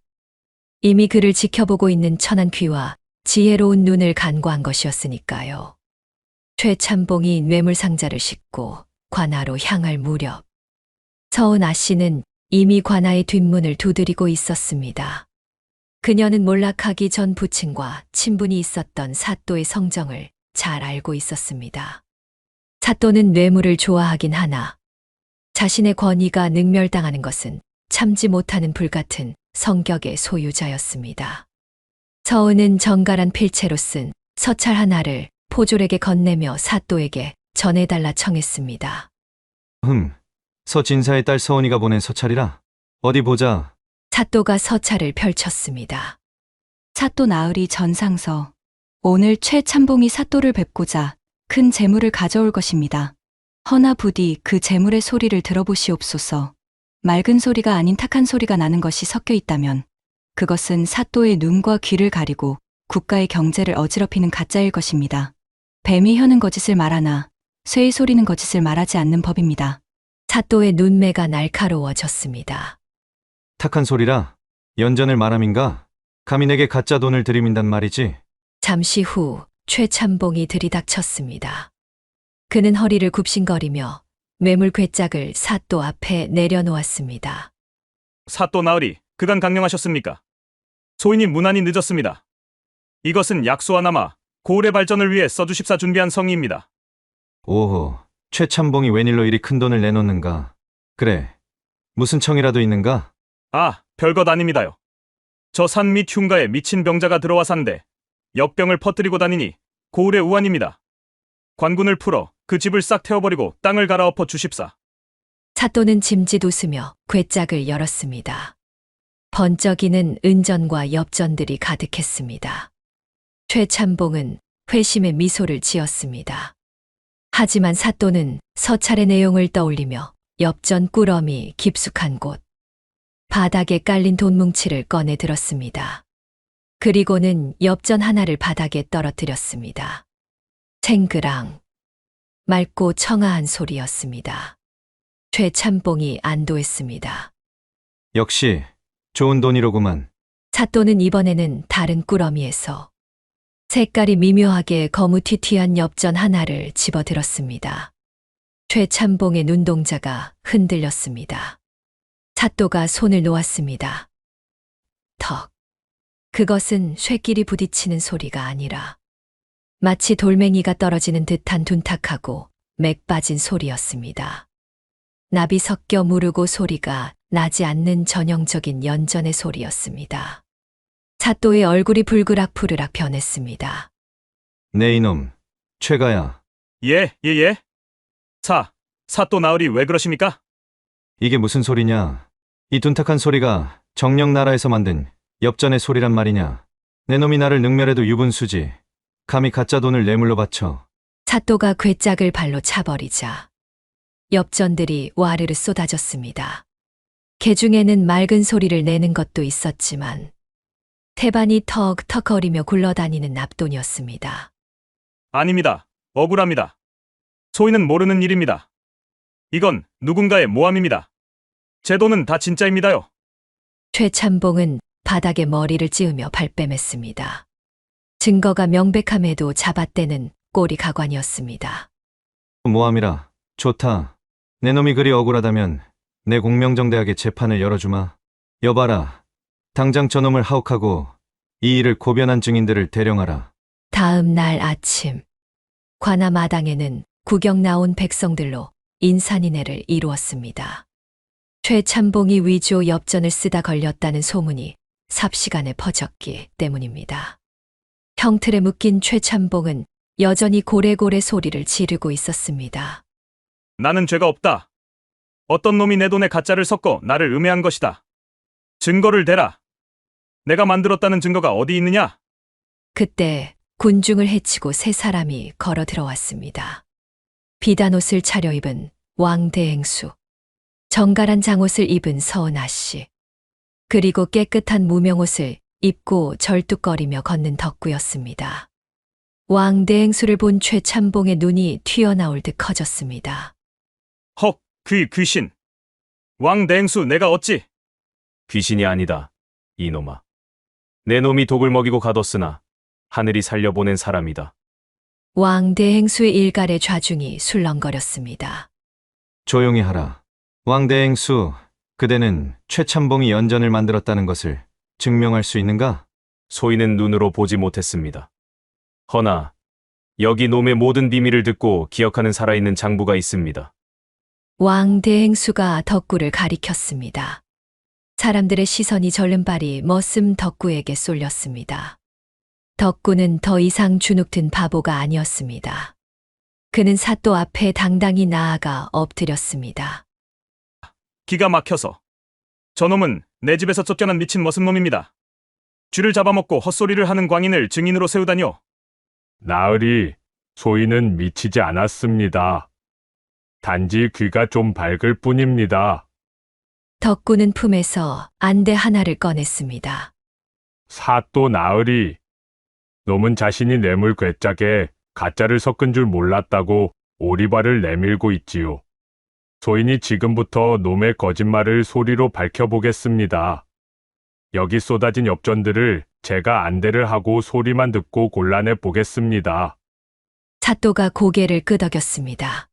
이미 그를 지켜보고 있는 천한 귀와 지혜로운 눈을 간과한 것이었으니까요. 최참봉이 뇌물상자를 싣고 관아로 향할 무렵 서은아 씨는 이미 관아의 뒷문을 두드리고 있었습니다. 그녀는 몰락하기 전 부친과 친분이 있었던 사또의 성정을 잘 알고 있었습니다. 사또는 뇌물을 좋아하긴 하나 자신의 권위가 능멸당하는 것은 참지 못하는 불같은 성격의 소유자였습니다. 서은은 정갈한 필체로 쓴 서찰 하나를 포졸에게 건네며 사또에게 전해달라 청했습니다. 서진사의 딸 서은이가 보낸 서찰이라. 어디 보자. 사또가 서찰을 펼쳤습니다. 사또 나으리 전상서. 오늘 최참봉이 사또를 뵙고자 큰 재물을 가져올 것입니다. 허나 부디 그 재물의 소리를 들어보시옵소서. 맑은 소리가 아닌 탁한 소리가 나는 것이 섞여 있다면 그것은 사또의 눈과 귀를 가리고 국가의 경제를 어지럽히는 가짜일 것입니다. 뱀이 혀는 거짓을 말하나 쇠의 소리는 거짓을 말하지 않는 법입니다. 사또의 눈매가 날카로워졌습니다. 탁한 소리라. 연전을 말함인가? 감히 내게 가짜 돈을 들이민단 말이지. 잠시 후 최참봉이 들이닥쳤습니다. 그는 허리를 굽신거리며 뇌물 괴짝을 사또 앞에 내려놓았습니다. 사또 나으리, 그간 강령하셨습니까? 소인이 무난히 늦었습니다. 이것은 약수와 남아 고을의 발전을 위해 써주십사 준비한 성의입니다. 오호, 최참봉이 웬일로 이리 큰 돈을 내놓는가? 그래, 무슨 청이라도 있는가? 아, 별것 아닙니다요. 저 산 및 흉가에 미친 병자가 들어와 산데 역병을 퍼뜨리고 다니니 고을의 우환입니다. 관군을 풀어 그 집을 싹 태워버리고 땅을 갈아엎어 주십사. 사또는 짐짓 웃으며 괴짝을 열었습니다. 번쩍이는 은전과 엽전들이 가득했습니다. 최참봉은 회심의 미소를 지었습니다. 하지만 사또는 서찰의 내용을 떠올리며 엽전 꾸러미 깊숙한 곳, 바닥에 깔린 돈뭉치를 꺼내 들었습니다. 그리고는 엽전 하나를 바닥에 떨어뜨렸습니다. 쟁그랑 맑고 청아한 소리였습니다. 최참봉이 안도했습니다. 역시 좋은 돈이로구만. 사또는 이번에는 다른 꾸러미에서 색깔이 미묘하게 거무튀튀한 엽전 하나를 집어들었습니다. 최참봉의 눈동자가 흔들렸습니다. 사또가 손을 놓았습니다. 턱. 그것은 쇠끼리 부딪히는 소리가 아니라 마치 돌멩이가 떨어지는 듯한 둔탁하고 맥 빠진 소리였습니다. 납이 섞여 무르고 소리가 나지 않는 전형적인 연전의 소리였습니다. 사또의 얼굴이 불그락푸르락 변했습니다. 네 이놈, 최가야. 예. 사또 나으리 왜 그러십니까? 이게 무슨 소리냐? 이 둔탁한 소리가 정령나라에서 만든 엽전의 소리란 말이냐? 내 놈이 나를 능멸해도 유분수지. 감히 가짜 돈을 뇌물로 바쳐. 사또가 괴짝을 발로 차버리자 엽전들이 와르르 쏟아졌습니다. 개 중에는 맑은 소리를 내는 것도 있었지만 태반이 턱턱거리며 굴러다니는 납돈이었습니다. 아닙니다. 억울합니다. 소인은 모르는 일입니다. 이건 누군가의 모함입니다. 제 돈은 다 진짜입니다요. 최참봉은 바닥에 머리를 찌우며 발뺌했습니다. 증거가 명백함에도 잡아떼는 꼴이 가관이었습니다. 모함이라. 좋다. 내 놈이 그리 억울하다면 내 공명정대하게 재판을 열어주마. 여봐라. 당장 저놈을 하옥하고 이 일을 고변한 증인들을 대령하라. 다음 날 아침 관아 마당에는 구경 나온 백성들로 인산인해를 이루었습니다. 최참봉이 위조 엽전을 쓰다 걸렸다는 소문이 삽시간에 퍼졌기 때문입니다. 형틀에 묶인 최참봉은 여전히 고래고래 소리를 지르고 있었습니다. 나는 죄가 없다. 어떤 놈이 내 돈에 가짜를 섞어 나를 음해한 것이다. 증거를 대라. 내가 만들었다는 증거가 어디 있느냐? 그때 군중을 헤치고 세 사람이 걸어 들어왔습니다. 비단옷을 차려입은 왕대행수, 정갈한 장옷을 입은 서은아 씨, 그리고 깨끗한 무명옷을 입고 절뚝거리며 걷는 덕구였습니다. 왕대행수를 본 최참봉의 눈이 튀어나올 듯 커졌습니다. 헉, 귀신. 왕대행수 내가 어찌? 귀신이 아니다. 이놈아. 내 놈이 독을 먹이고 가뒀으나 하늘이 살려보낸 사람이다. 왕대행수의 일갈의 좌중이 술렁거렸습니다. 조용히 하라. 왕대행수, 그대는 최참봉이 연전을 만들었다는 것을 증명할 수 있는가? 소인은 눈으로 보지 못했습니다. 허나 여기 놈의 모든 비밀을 듣고 기억하는 살아있는 장부가 있습니다. 왕대행수가 덕구를 가리켰습니다. 사람들의 시선이 절름발이 머슴 덕구에게 쏠렸습니다. 덕구는 더 이상 주눅든 바보가 아니었습니다. 그는 사또 앞에 당당히 나아가 엎드렸습니다. 기가 막혀서. 저놈은 내 집에서 쫓겨난 미친 머슴놈입니다. 쥐를 잡아먹고 헛소리를 하는 광인을 증인으로 세우다니요. 나으리, 소인은 미치지 않았습니다. 단지 귀가 좀 밝을 뿐입니다. 덕구는 품에서 안대 하나를 꺼냈습니다. 사또 나으리, 놈은 자신이 뇌물 괴짝에 가짜를 섞은 줄 몰랐다고 오리발을 내밀고 있지요. 소인이 지금부터 놈의 거짓말을 소리로 밝혀보겠습니다. 여기 쏟아진 엽전들을 제가 안대를 하고 소리만 듣고 골라내 보겠습니다. 사또가 고개를 끄덕였습니다.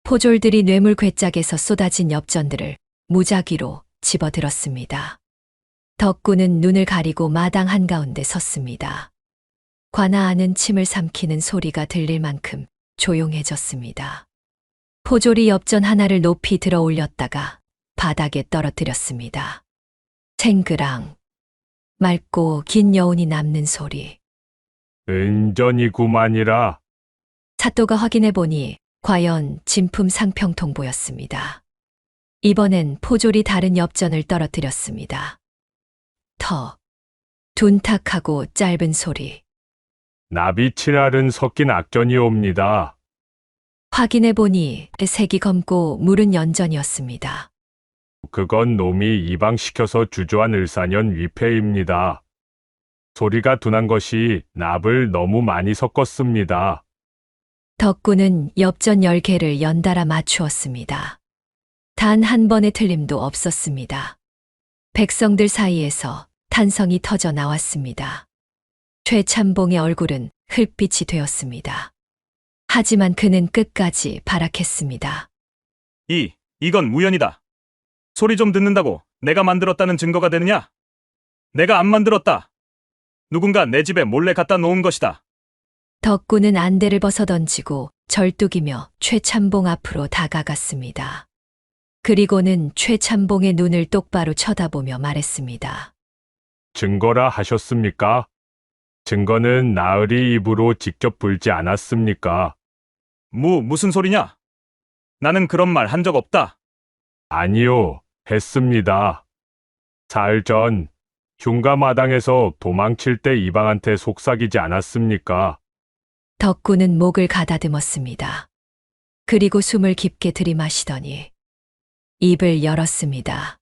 포졸들이 뇌물 괴짝에서 쏟아진 엽전들을 무작위로 집어들었습니다. 덕구는 눈을 가리고 마당 한가운데 섰습니다. 관아 안은 침을 삼키는 소리가 들릴 만큼 조용해졌습니다. 포졸이 엽전 하나를 높이 들어 올렸다가 바닥에 떨어뜨렸습니다. 탱그랑 맑고 긴 여운이 남는 소리. 은전이구만이라. 사또가 확인해 보니 과연 진품 상평통 보였습니다. 이번엔 포졸이 다른 엽전을 떨어뜨렸습니다. 터, 둔탁하고 짧은 소리. 나비칠알은 섞인 악전이옵니다. 확인해 보니 색이 검고 물은 연전이었습니다. 그건 놈이 이방시켜서 주저한 을사년 위패입니다. 소리가 둔한 것이 납을 너무 많이 섞었습니다. 덕구는 엽전 10개를 연달아 맞추었습니다. 단 한 번의 틀림도 없었습니다. 백성들 사이에서 탄성이 터져 나왔습니다. 최참봉의 얼굴은 흙빛이 되었습니다. 하지만 그는 끝까지 발악했습니다. 이건 무연이다. 소리 좀 듣는다고 내가 만들었다는 증거가 되느냐? 내가 안 만들었다. 누군가 내 집에 몰래 갖다 놓은 것이다. 덕구는 안대를 벗어던지고 절뚝이며 최참봉 앞으로 다가갔습니다. 그리고는 최참봉의 눈을 똑바로 쳐다보며 말했습니다. 증거라 하셨습니까? 증거는 나으리 입으로 직접 불지 않았습니까? 무슨 소리냐? 나는 그런 말 한 적 없다. 아니요, 했습니다. 사흘 전 흉가마당에서 도망칠 때 이방한테 속삭이지 않았습니까? 덕구는 목을 가다듬었습니다. 그리고 숨을 깊게 들이마시더니 입을 열었습니다.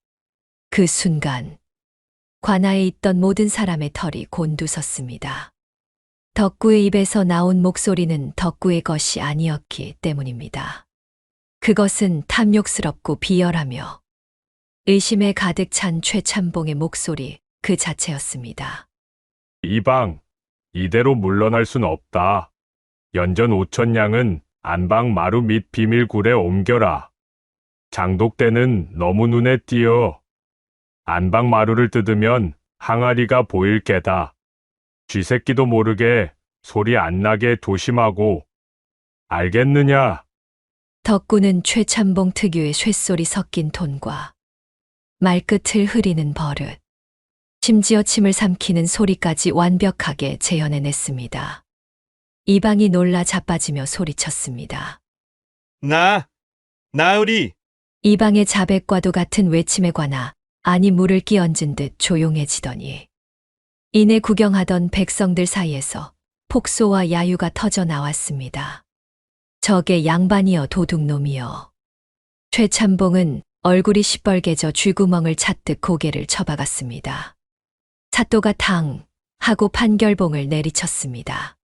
그 순간 관아에 있던 모든 사람의 털이 곤두섰습니다. 덕구의 입에서 나온 목소리는 덕구의 것이 아니었기 때문입니다. 그것은 탐욕스럽고 비열하며 의심에 가득 찬 최참봉의 목소리 그 자체였습니다. 이방, 이대로 물러날 순 없다. 연전 5,000냥은 안방 마루 및 비밀굴에 옮겨라. 장독대는 너무 눈에 띄어. 안방 마루를 뜯으면 항아리가 보일 게다. 쥐새끼도 모르게 소리 안 나게 조심하고. 알겠느냐? 덕구는 최참봉 특유의 쇳소리 섞인 톤과 말끝을 흐리는 버릇, 심지어 침을 삼키는 소리까지 완벽하게 재현해냈습니다. 이방이 놀라 자빠지며 소리쳤습니다. 나으리! 이방의 자백과도 같은 외침에 관하 안이 물을 끼얹은 듯 조용해지더니 이내 구경하던 백성들 사이에서 폭소와 야유가 터져 나왔습니다. 저게 양반이여 도둑놈이여. 최참봉은 얼굴이 시뻘개져 쥐구멍을 찾듯 고개를 쳐박았습니다. 사또가 탕 하고 판결봉을 내리쳤습니다.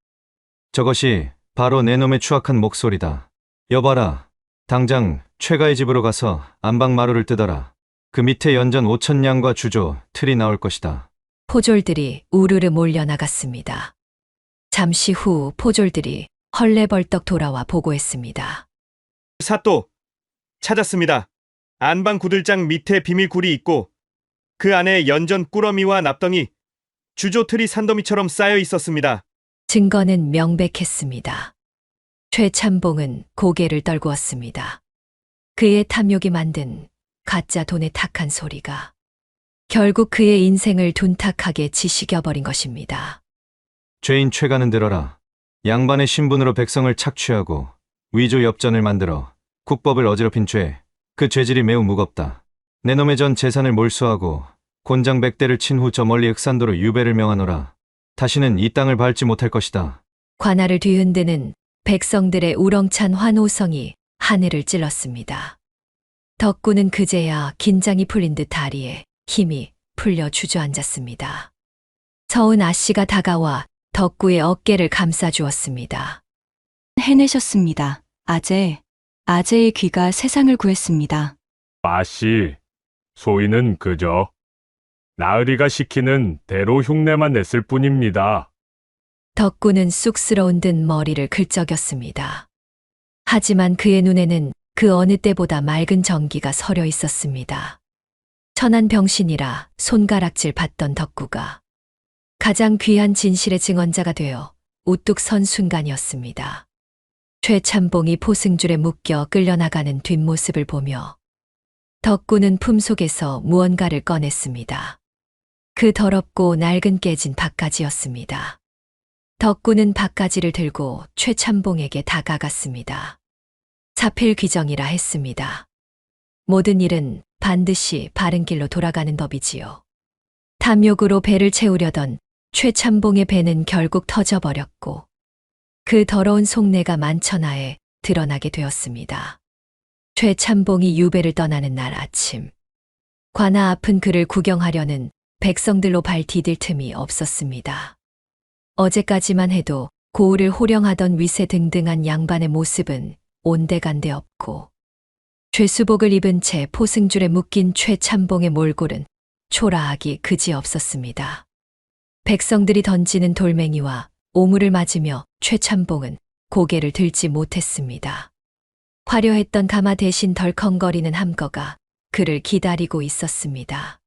저것이 바로 내 놈의 추악한 목소리다. 여봐라. 당장 최가의 집으로 가서 안방 마루를 뜯어라. 그 밑에 연전 5,000냥과 주조, 틀이 나올 것이다. 포졸들이 우르르 몰려나갔습니다. 잠시 후 포졸들이 헐레벌떡 돌아와 보고했습니다. 사또, 찾았습니다. 안방 구들장 밑에 비밀굴이 있고 그 안에 연전 꾸러미와 납덩이, 주조 틀이 산더미처럼 쌓여 있었습니다. 증거는 명백했습니다. 최참봉은 고개를 떨구었습니다. 그의 탐욕이 만든 가짜 돈의 탁한 소리가 결국 그의 인생을 둔탁하게 지식여버린 것입니다. 죄인 최가는 들어라. 양반의 신분으로 백성을 착취하고 위조 엽전을 만들어 국법을 어지럽힌 죄, 그 죄질이 매우 무겁다. 내 놈의 전 재산을 몰수하고 곤장 100대를 친 후 저 멀리 흑산도로 유배를 명하노라. 다시는 이 땅을 밟지 못할 것이다. 관아를 뒤흔드는 백성들의 우렁찬 환호성이 하늘을 찔렀습니다. 덕구는 그제야 긴장이 풀린 듯 다리에 힘이 풀려 주저앉았습니다. 서은 아씨가 다가와 덕구의 어깨를 감싸주었습니다. 해내셨습니다. 아재의 귀가 세상을 구했습니다. 아씨, 소인은 그저 나으리가 시키는 대로 흉내만 냈을 뿐입니다. 덕구는 쑥스러운 듯 머리를 긁적였습니다. 하지만 그의 눈에는 그 어느 때보다 맑은 정기가 서려 있었습니다. 천한 병신이라 손가락질 받던 덕구가 가장 귀한 진실의 증언자가 되어 우뚝 선 순간이었습니다. 최참봉이 포승줄에 묶여 끌려나가는 뒷모습을 보며 덕구는 품속에서 무언가를 꺼냈습니다. 그 더럽고 낡은 깨진 박가지였습니다. 덕구는 박가지를 들고 최참봉에게 다가갔습니다. 사필 규정이라 했습니다. 모든 일은 반드시 바른 길로 돌아가는 법이지요. 탐욕으로 배를 채우려던 최참봉의 배는 결국 터져버렸고 그 더러운 속내가 만천하에 드러나게 되었습니다. 최참봉이 유배를 떠나는 날 아침, 관아 앞은 그를 구경하려는 백성들로 발 디딜 틈이 없었습니다. 어제까지만 해도 고을을 호령하던 위세등등한 양반의 모습은 온데간데 없고 죄수복을 입은 채 포승줄에 묶인 최참봉의 몰골은 초라하기 그지없었습니다. 백성들이 던지는 돌멩이와 오물을 맞으며 최참봉은 고개를 들지 못했습니다. 화려했던 가마 대신 덜컹거리는 함거가 그를 기다리고 있었습니다.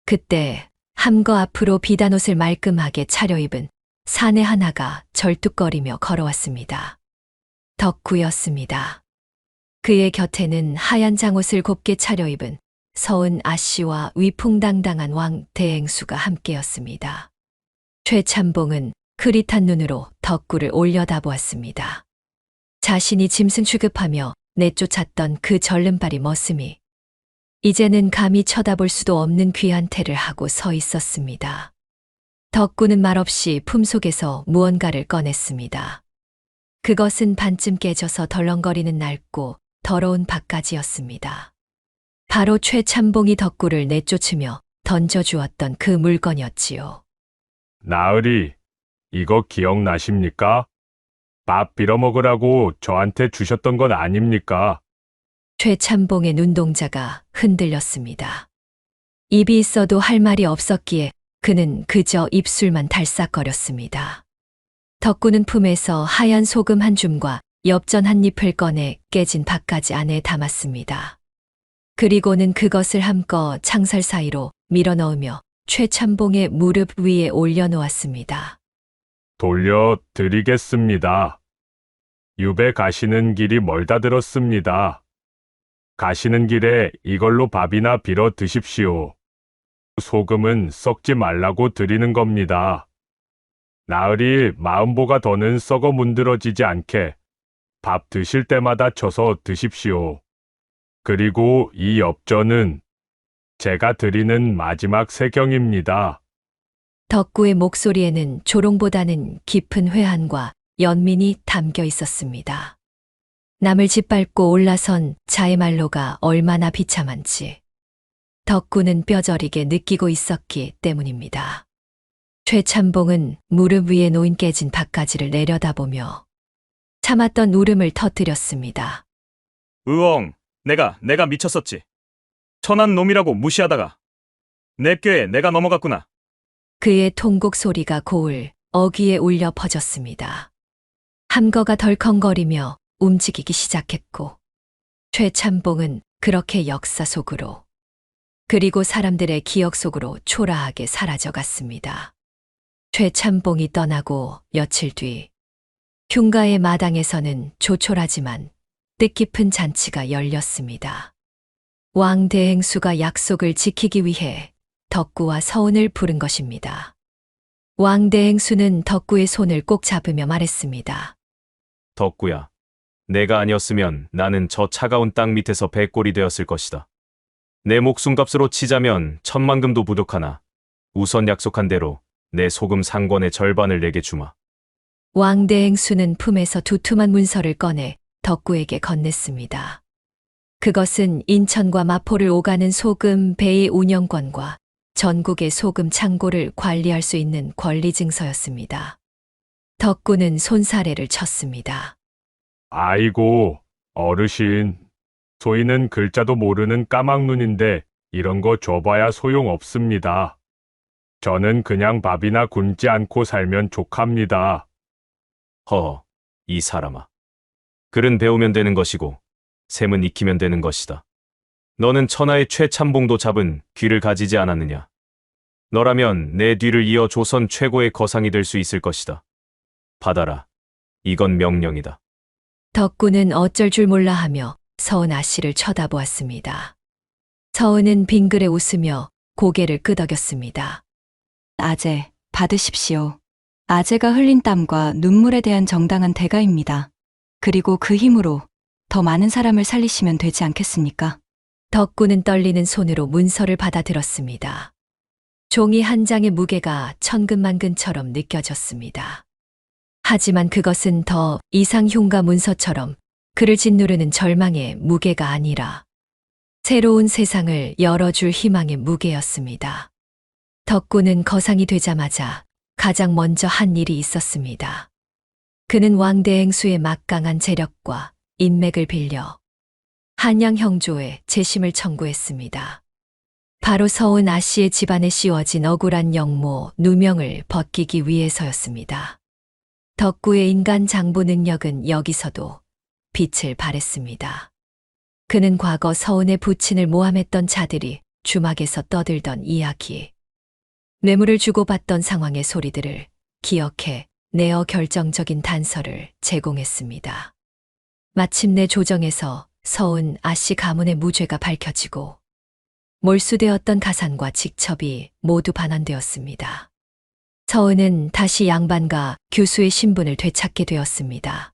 그때 함거 앞으로 비단옷을 말끔하게 차려입은 사내 하나가 절뚝거리며 걸어왔습니다. 덕구였습니다. 그의 곁에는 하얀 장옷을 곱게 차려입은 서은 아씨와 위풍당당한 왕 대행수가 함께였습니다. 최참봉은 흐릿한 눈으로 덕구를 올려다보았습니다. 자신이 짐승 취급하며 내쫓았던 그 절름발이 머슴이 이제는 감히 쳐다볼 수도 없는 귀한 태를 하고 서 있었습니다. 덕구는 말없이 품속에서 무언가를 꺼냈습니다. 그것은 반쯤 깨져서 덜렁거리는 낡고 더러운 박가지였습니다. 바로 최참봉이 덕구를 내쫓으며 던져주었던 그 물건이었지요. 나으리, 이거 기억나십니까? 밥 빌어먹으라고 저한테 주셨던 건 아닙니까? 최참봉의 눈동자가 흔들렸습니다. 입이 있어도 할 말이 없었기에 그는 그저 입술만 달싹거렸습니다. 덕구는 품에서 하얀 소금 한 줌과 엽전 한 잎을 꺼내 깨진 박가지 안에 담았습니다. 그리고는 그것을 함껏 창살 사이로 밀어넣으며 최참봉의 무릎 위에 올려놓았습니다. 돌려드리겠습니다. 유배 가시는 길이 멀다 들었습니다. 가시는 길에 이걸로 밥이나 빌어 드십시오. 소금은 썩지 말라고 드리는 겁니다. 나으리 마음보가 더는 썩어 문드러지지 않게 밥 드실 때마다 쳐서 드십시오. 그리고 이 엽전은 제가 드리는 마지막 세경입니다. 덕구의 목소리에는 조롱보다는 깊은 회한과 연민이 담겨 있었습니다. 남을 짓밟고 올라선 자의말로가 얼마나 비참한지 덕구는 뼈저리게 느끼고 있었기 때문입니다. 최참봉은 무릎 위에 놓인 깨진 박가지를 내려다보며 참았던 울음을 터뜨렸습니다. 으엉, 내가 미쳤었지. 천한 놈이라고 무시하다가 내 꾀에 내가 넘어갔구나. 그의 통곡 소리가 고을 어귀에 울려 퍼졌습니다. 함거가 덜컹거리며 움직이기 시작했고 최참봉은 그렇게 역사 속으로 그리고 사람들의 기억 속으로 초라하게 사라져갔습니다. 최참봉이 떠나고 며칠 뒤 흉가의 마당에서는 조촐하지만 뜻깊은 잔치가 열렸습니다. 왕 대행수가 약속을 지키기 위해 덕구와 서운을 부른 것입니다. 왕 대행수는 덕구의 손을 꼭 잡으며 말했습니다. 덕구야, 내가 아니었으면 나는 저 차가운 땅 밑에서 백골이 되었을 것이다. 내 목숨값으로 치자면 10,000만금도 부족하나 우선 약속한 대로 내 소금 상권의 절반을 내게 주마. 왕 대행수는 품에서 두툼한 문서를 꺼내 덕구에게 건넸습니다. 그것은 인천과 마포를 오가는 소금 배의 운영권과 전국의 소금 창고를 관리할 수 있는 권리 증서였습니다. 덕구는 손사래를 쳤습니다. 아이고, 어르신. 소인은 글자도 모르는 까막눈인데 이런 거 줘봐야 소용없습니다. 저는 그냥 밥이나 굶지 않고 살면 족합니다. 허허, 이 사람아. 글은 배우면 되는 것이고 셈은 익히면 되는 것이다. 너는 천하의 최참봉도 잡은 귀를 가지지 않았느냐? 너라면 내 뒤를 이어 조선 최고의 거상이 될 수 있을 것이다. 받아라. 이건 명령이다. 덕구는 어쩔 줄 몰라 하며 서은 아씨를 쳐다보았습니다. 서은은 빙그레 웃으며 고개를 끄덕였습니다. 아재, 받으십시오. 아재가 흘린 땀과 눈물에 대한 정당한 대가입니다. 그리고 그 힘으로 더 많은 사람을 살리시면 되지 않겠습니까? 덕구는 떨리는 손으로 문서를 받아들었습니다. 종이 한 장의 무게가 천근만근처럼 느껴졌습니다. 하지만 그것은 더 이상 흉가 문서처럼 그를 짓누르는 절망의 무게가 아니라 새로운 세상을 열어줄 희망의 무게였습니다. 덕구는 거상이 되자마자 가장 먼저 한 일이 있었습니다. 그는 왕대행수의 막강한 재력과 인맥을 빌려 한양 형조에 재심을 청구했습니다. 바로 서은 아씨의 집안에 씌워진 억울한 영모 누명을 벗기기 위해서였습니다. 덕구의 인간 장부 능력은 여기서도 빛을 발했습니다. 그는 과거 서은의 부친을 모함했던 자들이 주막에서 떠들던 이야기, 뇌물을 주고받던 상황의 소리들을 기억해 내어 결정적인 단서를 제공했습니다. 마침내 조정에서 서은 아씨 가문의 무죄가 밝혀지고 몰수되었던 가산과 직첩이 모두 반환되었습니다. 서은은 다시 양반과 교수의 신분을 되찾게 되었습니다.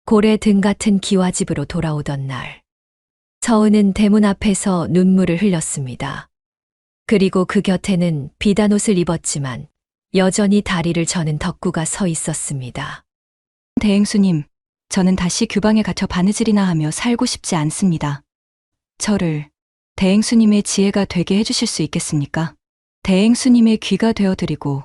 고래 등 같은 기와집으로 돌아오던 날, 서은은 대문 앞에서 눈물을 흘렸습니다. 그리고 그 곁에는 비단 옷을 입었지만 여전히 다리를 저는 덕구가 서 있었습니다. 대행수님, 저는 다시 규방에 갇혀 바느질이나 하며 살고 싶지 않습니다. 저를 대행수님의 지혜가 되게 해주실 수 있겠습니까? 대행수님의 귀가 되어드리고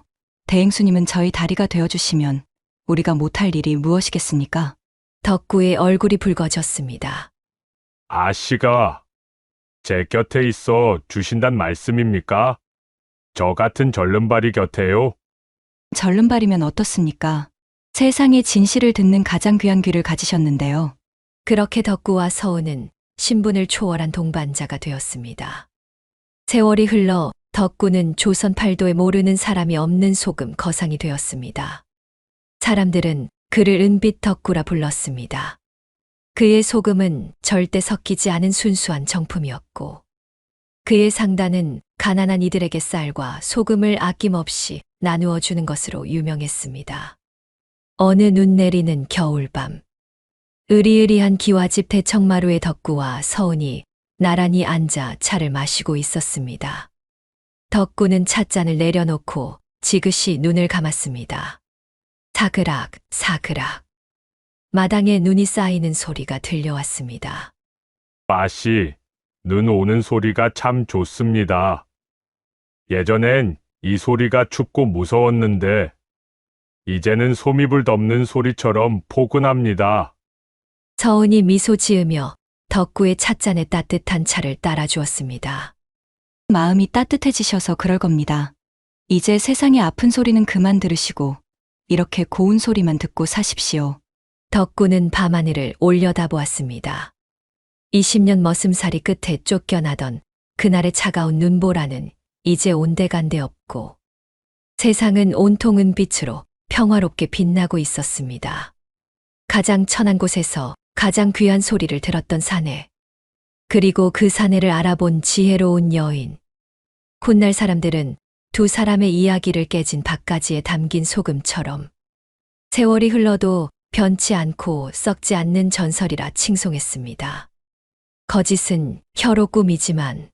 대행수님은 저희 다리가 되어주시면 우리가 못할 일이 무엇이겠습니까? 덕구의 얼굴이 붉어졌습니다. 아씨가 제 곁에 있어 주신단 말씀입니까? 저 같은 절름발이 곁에요. 절름발이면 어떻습니까? 세상의 진실을 듣는 가장 귀한 귀를 가지셨는데요. 그렇게 덕구와 서은은 신분을 초월한 동반자가 되었습니다. 세월이 흘러 덕구는 조선 팔도에 모르는 사람이 없는 소금 거상이 되었습니다. 사람들은 그를 은빛 덕구라 불렀습니다. 그의 소금은 절대 섞이지 않은 순수한 정품이었고 그의 상단은 가난한 이들에게 쌀과 소금을 아낌없이 나누어 주는 것으로 유명했습니다. 어느 눈 내리는 겨울밤, 으리으리한 기와집 대청마루의 덕구와 서은이 나란히 앉아 차를 마시고 있었습니다. 덕구는 찻잔을 내려놓고 지그시 눈을 감았습니다. 사그락, 사그락. 마당에 눈이 쌓이는 소리가 들려왔습니다. 아씨, 눈 오는 소리가 참 좋습니다. 예전엔 이 소리가 춥고 무서웠는데, 이제는 소미불 덮는 소리처럼 포근합니다. 서은이 미소 지으며 덕구의 찻잔에 따뜻한 차를 따라 주었습니다. 마음이 따뜻해지셔서 그럴 겁니다. 이제 세상의 아픈 소리는 그만 들으시고 이렇게 고운 소리만 듣고 사십시오. 덕구는 밤하늘을 올려다보았습니다. 20년 머슴살이 끝에 쫓겨나던 그날의 차가운 눈보라는 이제 온데간데 없고 세상은 온통 은빛으로 평화롭게 빛나고 있었습니다. 가장 천한 곳에서 가장 귀한 소리를 들었던 사내, 그리고 그 사내를 알아본 지혜로운 여인. 훗날 사람들은 두 사람의 이야기를 깨진 박가지에 담긴 소금처럼 세월이 흘러도 변치 않고 썩지 않는 전설이라 칭송했습니다. 거짓은 혀로 꾸미지만